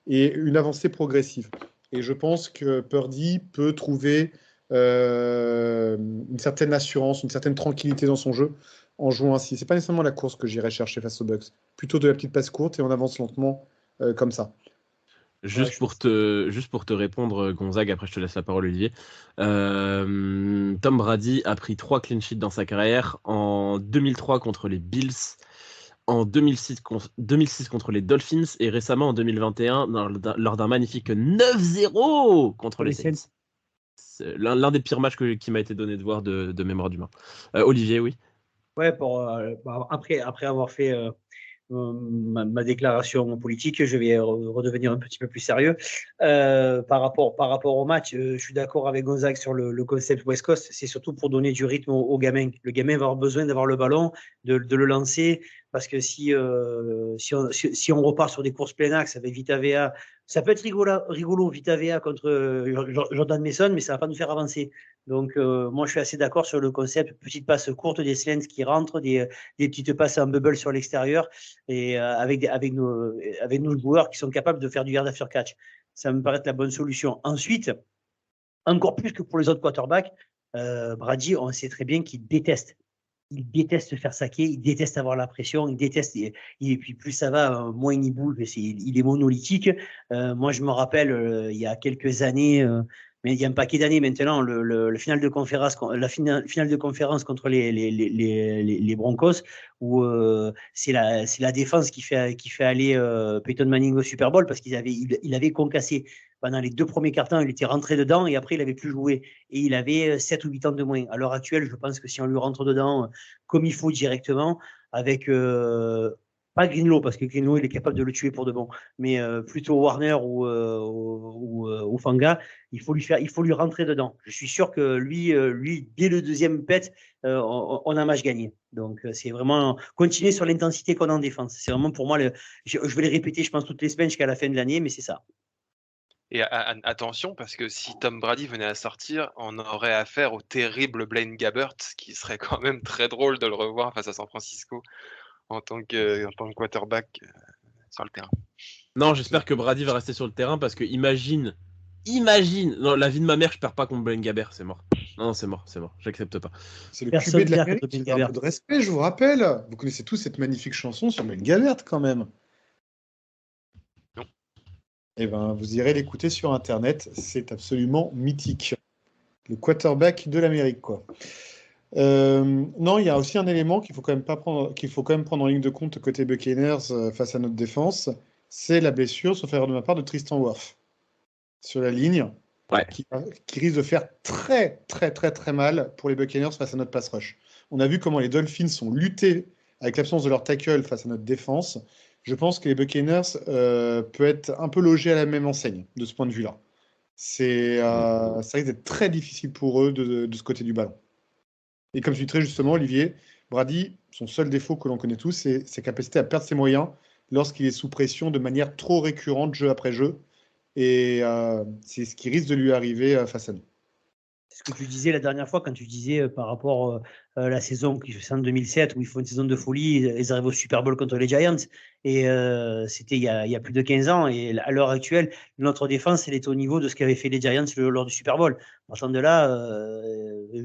une avancée progressive. Et je pense que Purdy peut trouver une certaine assurance, une certaine tranquillité dans son jeu en jouant ainsi. C'est pas nécessairement la course que j'irais chercher face aux Bucks, plutôt de la petite passe courte et on avance lentement comme ça. Juste pour te répondre, Gonzague, après je te laisse la parole, Olivier. Tom Brady a pris 3 clean sheets dans sa carrière, en 2003 contre les Bills, en 2006 contre les Dolphins, et récemment en 2021 lors d'un magnifique 9-0 contre les Saints. C'est l'un des pires matchs qui m'a été donné de voir de mémoire d'humain. Olivier, oui. Ouais, après avoir fait ma déclaration politique, je vais redevenir un petit peu plus sérieux. Par rapport au match, je suis d'accord avec Gonzague sur le concept West Coast. C'est surtout pour donner du rythme au gamin. Le gamin va avoir besoin d'avoir le ballon, de le lancer, parce que si on repart sur des courses plein axe avec Vita Vea, ça peut être rigolo Vita Vea contre Jordan Mason, mais ça va pas nous faire avancer. Donc moi je suis assez d'accord sur le concept petite passe courte, des slants qui rentrent, des petites passes en bubble sur l'extérieur, et avec nos joueurs qui sont capables de faire du yard after catch. Ça me paraît être la bonne solution. Ensuite, encore plus que pour les autres quarterbacks, Brady, on sait très bien qu'il déteste. Il déteste se faire saquer, il déteste avoir la pression, il déteste. Et puis plus ça va, moins il bouge. Il est monolithique. Moi, je me rappelle, il y a quelques années, mais il y a un paquet d'années maintenant, la finale de conférence contre les Broncos, où c'est la défense qui fait aller Peyton Manning au Super Bowl, parce qu'il avait concassé. Pendant les 2 premiers quarts-temps, il était rentré dedans et après, il n'avait plus joué. Et il avait 7 ou 8 ans de moins. À l'heure actuelle, je pense que si on lui rentre dedans comme il faut directement, avec pas Greenlaw, parce que Greenlaw, il est capable de le tuer pour de bon, mais plutôt Warner ou Fanga, il faut lui rentrer dedans. Je suis sûr que lui dès le deuxième pet, on a un match gagné. Donc, c'est vraiment continuer sur l'intensité qu'on a en défense. C'est vraiment pour moi, je vais les répéter, je pense, toutes les semaines jusqu'à la fin de l'année, mais c'est ça. Et attention, parce que si Tom Brady venait à sortir, on aurait affaire au terrible Blaine Gabbert, qui serait quand même très drôle de le revoir face à San Francisco en tant que quarterback sur le terrain. Non, j'espère que Brady va rester sur le terrain, parce que imagine, non, la vie de ma mère, je perds pas contre Blaine Gabbert, c'est mort. Non, c'est mort, j'accepte pas. C'est le QB de l'Amérique, il y a un peu de respect, je vous rappelle. Vous connaissez tous cette magnifique chanson sur Blaine Gabbert quand même. Eh ben, vous irez l'écouter sur Internet, c'est absolument mythique. Le quarterback de l'Amérique, quoi. Non, il y a aussi un élément qu'il faut quand même prendre en ligne de compte côté Buccaneers face à notre défense, c'est la blessure, sauf erreur de ma part, de Tristan Wirfs sur la ligne, ouais. qui risque de faire très très très très mal pour les Buccaneers face à notre pass rush. On a vu comment les Dolphins ont lutté avec l'absence de leur tackle face à notre défense. Je pense que les Buccaneers peuvent être un peu logés à la même enseigne de ce point de vue-là. Ça risque d'être très difficile pour eux de ce côté du ballon. Et comme tu dis très justement, Olivier, Brady, son seul défaut que l'on connaît tous, c'est sa capacité à perdre ses moyens lorsqu'il est sous pression de manière trop récurrente, jeu après jeu. Et c'est ce qui risque de lui arriver face à nous. ce que tu disais la dernière fois quand tu disais par rapport à la saison qui fait en 2007 où ils font une saison de folie, ils arrivent au Super Bowl contre les Giants et c'était il y a plus de 15 ans et à l'heure actuelle notre défense elle est au niveau de ce qu'avaient fait les Giants lors du Super Bowl. Partant de là,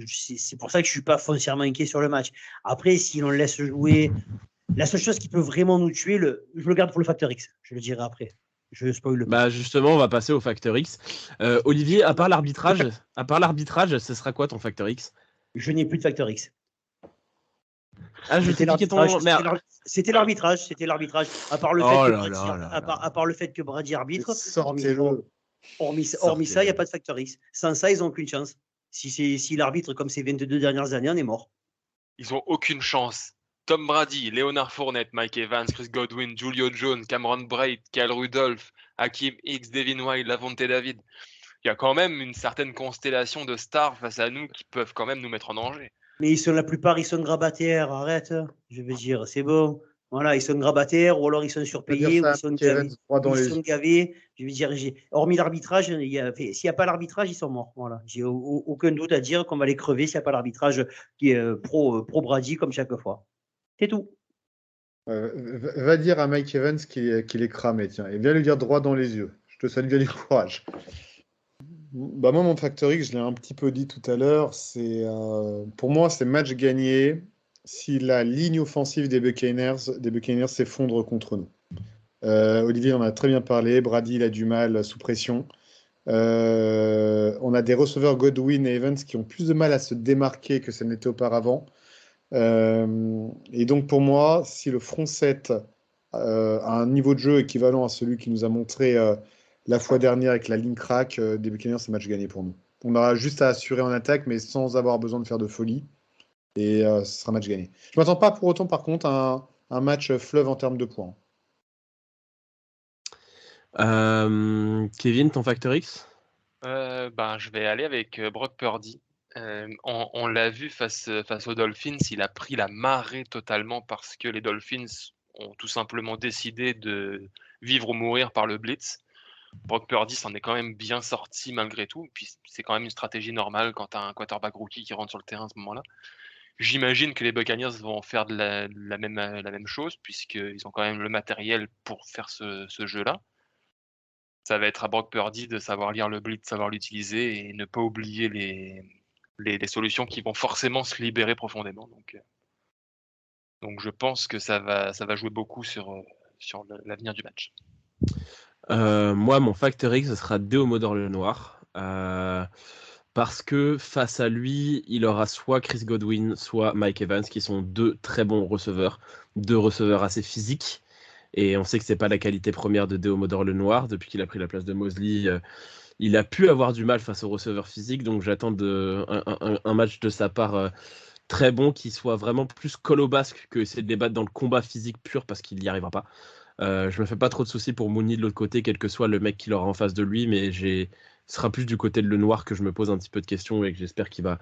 c'est pour ça que je suis pas foncièrement inquiet sur le match. Après, si on le laisse jouer, la seule chose qui peut vraiment nous tuer, je le garde pour le facteur X. Je le dirai après. Je spoil le. Bah justement, on va passer au facteur X. Olivier, à part l'arbitrage, ce sera quoi ton facteur X? Je n'ai plus de facteur X. Ah, je sais qui est ton. Merde. C'était l'arbitrage. À part le fait à part le fait que Brady arbitre. Hormis ça, il n'y a pas de facteur X. Sans ça, ils n'ont aucune chance. Si l'arbitre comme ces 22 dernières années, on est mort. Ils n'ont aucune chance. Tom Brady, Leonard Fournette, Mike Evans, Chris Godwin, Julio Jones, Cameron Braid, Kyle Rudolph, Hakeem Hicks, Devin White, Lavonte David. Il y a quand même une certaine constellation de stars face à nous qui peuvent quand même nous mettre en danger. Mais la plupart, ils sont grabataires. Arrête. Je veux dire, c'est bon. Voilà, ils sont grabataires ou alors ils sont surpayés ou ils sont gavés. Je veux dire, hormis l'arbitrage, s'il n'y a pas l'arbitrage, ils sont morts. Voilà. J'ai aucun doute à dire qu'on va les crever s'il n'y a pas l'arbitrage qui est pro Brady comme chaque fois. C'est tout. Va dire à Mike Evans qu'il est cramé, tiens, et viens lui dire droit dans les yeux. Je te souhaite bien du courage. Bah moi, mon facteur X, je l'ai un petit peu dit tout à l'heure, pour moi, c'est match gagné si la ligne offensive des Buccaneers s'effondre contre nous. Olivier en a très bien parlé, Brady il a du mal sous pression. On a des receveurs Godwin et Evans qui ont plus de mal à se démarquer que ça n'était auparavant. Et donc pour moi, si le front 7 a un niveau de jeu équivalent à celui qui nous a montré la fois dernière avec la ligne crack des Buccaneers, c'est match gagné pour nous. On aura juste à assurer en attaque, mais sans avoir besoin de faire de folie. Et ce sera match gagné. Je ne m'attends pas pour autant, par contre, à un match fleuve en termes de points. Kevin, ton facteur X? Je vais aller avec Brock Purdy. On l'a vu face aux Dolphins, il a pris la marée totalement parce que les Dolphins ont tout simplement décidé de vivre ou mourir par le blitz. Brock Purdy s'en est quand même bien sorti malgré tout. Puis c'est quand même une stratégie normale quand tu as un quarterback rookie qui rentre sur le terrain à ce moment-là. J'imagine que les Buccaneers vont faire la même chose puisqu'ils ont quand même le matériel pour faire ce jeu-là. Ça va être à Brock Purdy de savoir lire le blitz, savoir l'utiliser et ne pas oublier les solutions qui vont forcément se libérer profondément. Donc je pense que ça va jouer beaucoup sur l'avenir du match. Moi, mon facteur X, ce sera Deomodore Lenoir. Parce que face à lui, il aura soit Chris Godwin, soit Mike Evans, qui sont deux très bons receveurs, deux receveurs assez physiques. Et on sait que c'est pas la qualité première de Deomodore Lenoir. Depuis qu'il a pris la place de Mosley, il a pu avoir du mal face aux receveurs physiques. Donc j'attends un match de sa part très bon, qui soit vraiment plus colle au basque que essayer de les battre dans le combat physique pur, parce qu'il n'y arrivera pas. Je me fais pas trop de soucis pour Mooney de l'autre côté, quel que soit le mec qu'il aura en face de lui, mais ce sera plus du côté de Lenoir que je me pose un petit peu de questions et que j'espère qu'il va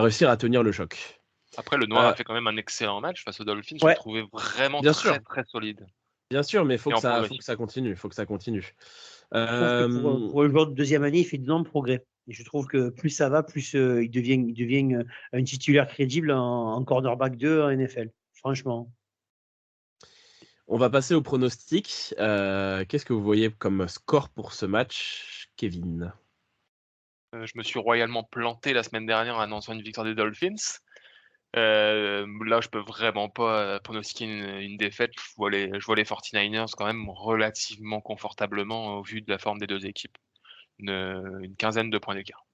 réussir à tenir le choc. Après, Lenoir a fait quand même un excellent match face aux Dolphins. Je l'ai trouvé vraiment très solide. Bien sûr, mais il faut que ça continue. Pour le joueur de deuxième année, il fait d'énormes progrès. Et je trouve que plus ça va, plus il devient un titulaire crédible en cornerback 2 en NFL. Franchement. On va passer au pronostic. Qu'est-ce que vous voyez comme score pour ce match, Kevin? Je me suis royalement planté la semaine dernière en annonçant une victoire des Dolphins. Là, je peux vraiment pas pronostiquer une défaite. Je vois les 49ers quand même relativement confortablement au vu de la forme des deux équipes. Une quinzaine de points d'écart.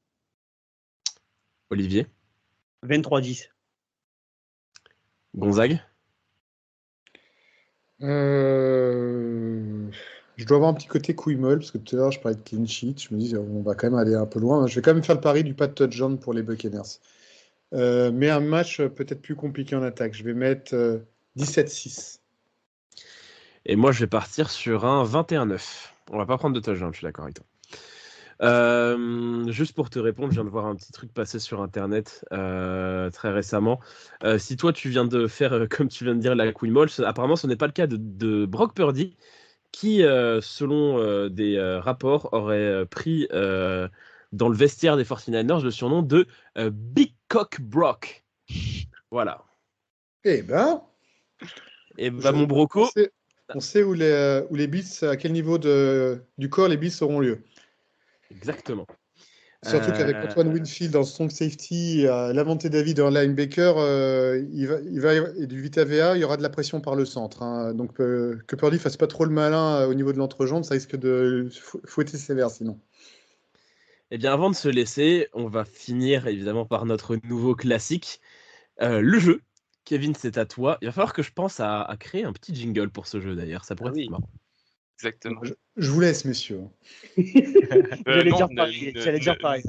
Olivier? 23-10. Gonzague? Je dois avoir un petit côté couille molle, parce que tout à l'heure je parlais de clean sheet. Je me dis, on va quand même aller un peu loin. Je vais quand même faire le pari du pas de touchdown pour les Buccaneers. Mais un match peut-être plus compliqué en attaque. Je vais mettre 17-6. Et moi, je vais partir sur un 21-9. On va pas prendre de touchdown, je suis d'accord avec toi. Juste pour te répondre, je viens de voir un petit truc passer sur Internet très récemment. Si toi, tu viens de faire, comme tu viens de dire, la couille molle, apparemment, ce n'est pas le cas de Brock Purdy, qui, selon des rapports, aurait pris dans le vestiaire des 49ers le surnom de Big Cock Brock. Voilà. Eh ben, Et bah, mon broco, on sait où les blitz, à quel niveau du corps les blitz auront lieu. exactement. Surtout qu'avec Antoine Winfield en strong safety, Lavonte David en linebacker, il va et du Vita VA, il y aura de la pression par le centre. Hein. Donc que Purdy fasse pas trop le malin au niveau de l'entrejambe, ça risque de fouetter sévère sinon. Eh bien, avant de se laisser, on va finir évidemment par notre nouveau classique, le jeu. Kevin, c'est à toi. Il va falloir que je pense à créer un petit jingle pour ce jeu d'ailleurs. Ça pourrait être marrant. Exactement. Je vous laisse, messieurs. J'allais non, dire pareil.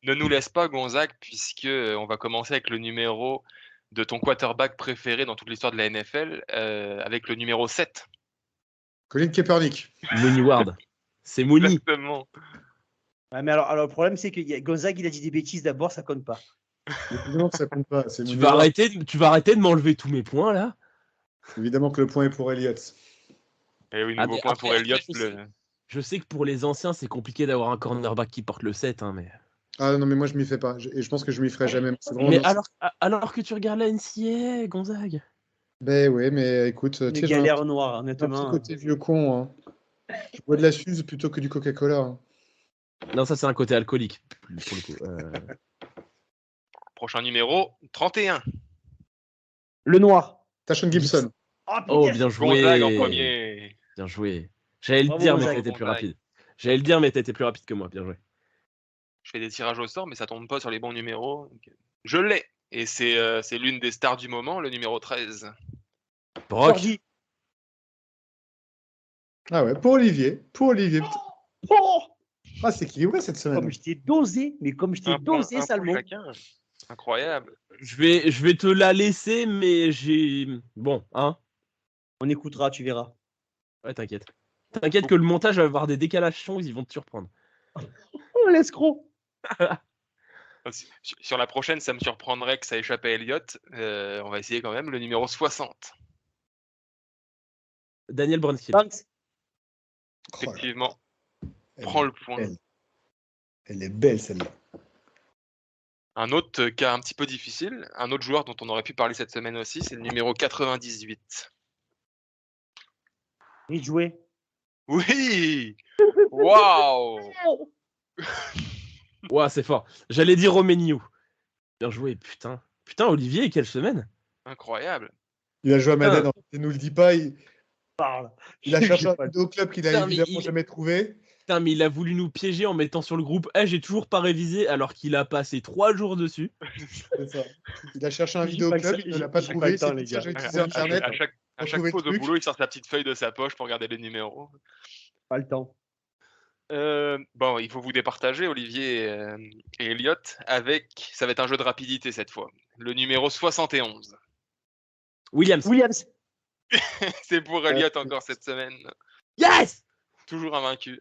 Ne nous laisse pas, Gonzague, puisque on va commencer avec le numéro de ton quarterback préféré dans toute l'histoire de la NFL, avec le numéro 7. Colin Kaepernick. Mooney Ward. C'est Mooney. Exactement. Ouais, mais alors, le problème, c'est que Gonzague, il a dit des bêtises d'abord, ça compte pas. Évidemment que ça compte pas. C'est Tu Mooney vas Ward. arrêter de m'enlever tous mes points là. Évidemment que le point est pour Elliott. Et oui, Ah, nouveau mais point après, pour Elliott. Je sais que pour les anciens, c'est compliqué d'avoir un cornerback qui porte le 7. Hein, mais Ah non, mais moi je m'y fais pas. Et je pense que je m'y ferai jamais. C'est vraiment mais alors que tu regardes la NCAA, Gonzague. Ben ouais, mais écoute, Une tu sais, j'ai galère noire, un petit honnêtement. côté vieux con. Hein. Je bois de la Suze plutôt que du Coca-Cola. Hein. Non, ça c'est un côté alcoolique pour le coup. Prochain numéro, 31. Le noir. Tashon Gibson. Oh, bien joué. Gonzague en premier. Bien joué. J'allais le Bravo, dire, mais Gonzague. t'étais plus rapide. T'étais plus rapide que moi. Bien joué. Je fais des tirages au sort, mais ça tombe pas sur les bons numéros. Donc, je l'ai. Et c'est l'une des stars du moment, le numéro 13. Brock. Purdy. Ah ouais, pour Olivier. putain. Oh, Ah, c'est équilibré cette semaine. comme je t'ai dosé, mais comme je t'ai Un point dosé, salement. chacun. Incroyable. Je vais te la laisser, mais j'ai. Bon, hein. On écoutera, tu verras. Ouais, t'inquiète. T'inquiète que le montage va avoir des décalages sons, ils vont te surprendre. Oh, l'escroc. Sur la prochaine, ça me surprendrait que ça échappe à Elliott. On va essayer quand même. Le numéro 60. Daniel Brunskill. Banks. Oh là, Effectivement. elle Prends est le point. belle. Elle est belle celle-là. Un autre cas un petit peu difficile, un autre joueur dont on aurait pu parler cette semaine aussi, c'est le numéro 98. Ridgeway. Oui. Waouh. Ouah, c'est fort. J'allais dire Romeniu. Bien joué, putain. Putain, Olivier, quelle semaine. Incroyable. Il a joué à Madden, il nous le dit pas. Il Parle. a cherché un Pas- vidéoclub qu'il a Putain, mais évidemment jamais trouvé. Putain, mais il a voulu nous piéger en mettant sur le groupe « j'ai toujours pas révisé » alors qu'il a passé 3 jours dessus. C'est ça. Il a cherché un J'ai pas vidéoclub, le- il ne l'a pas j'ai pas trouvé. le temps, C'est les pour ça gars. que j'ai utilisé Internet. À chaque trouver pause le au truc. boulot, il sort sa petite feuille de sa poche pour regarder les numéros. Pas le temps. Bon, il faut vous départager, Olivier et Elliott, avec, ça va être un jeu de rapidité cette fois, le numéro 71. Williams. C'est pour Elliott encore cette semaine. Yes. Toujours invaincu.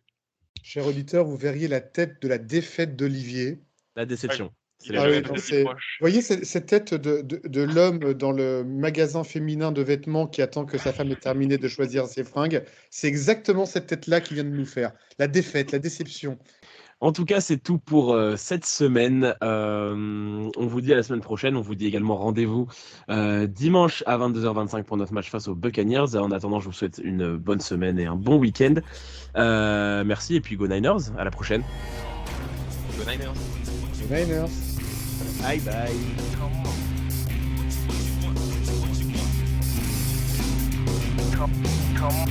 Cher auditeur, vous verriez la tête de la défaite d'Olivier. La déception. Il Ah a oui, jamais non, été c'est- proche. Vous voyez cette tête de l'homme dans le magasin féminin de vêtements qui attend que sa femme ait terminé de choisir ses fringues. C'est exactement cette tête-là qui vient de nous faire. La défaite, la déception. En tout cas, c'est tout pour cette semaine. On vous dit à la semaine prochaine. On vous dit également rendez-vous dimanche à 22h25 pour notre match face aux Buccaneers. En attendant, je vous souhaite une bonne semaine et un bon week-end. Merci et puis go Niners. À la prochaine. Go Niners. Les Niners. Bye bye. Come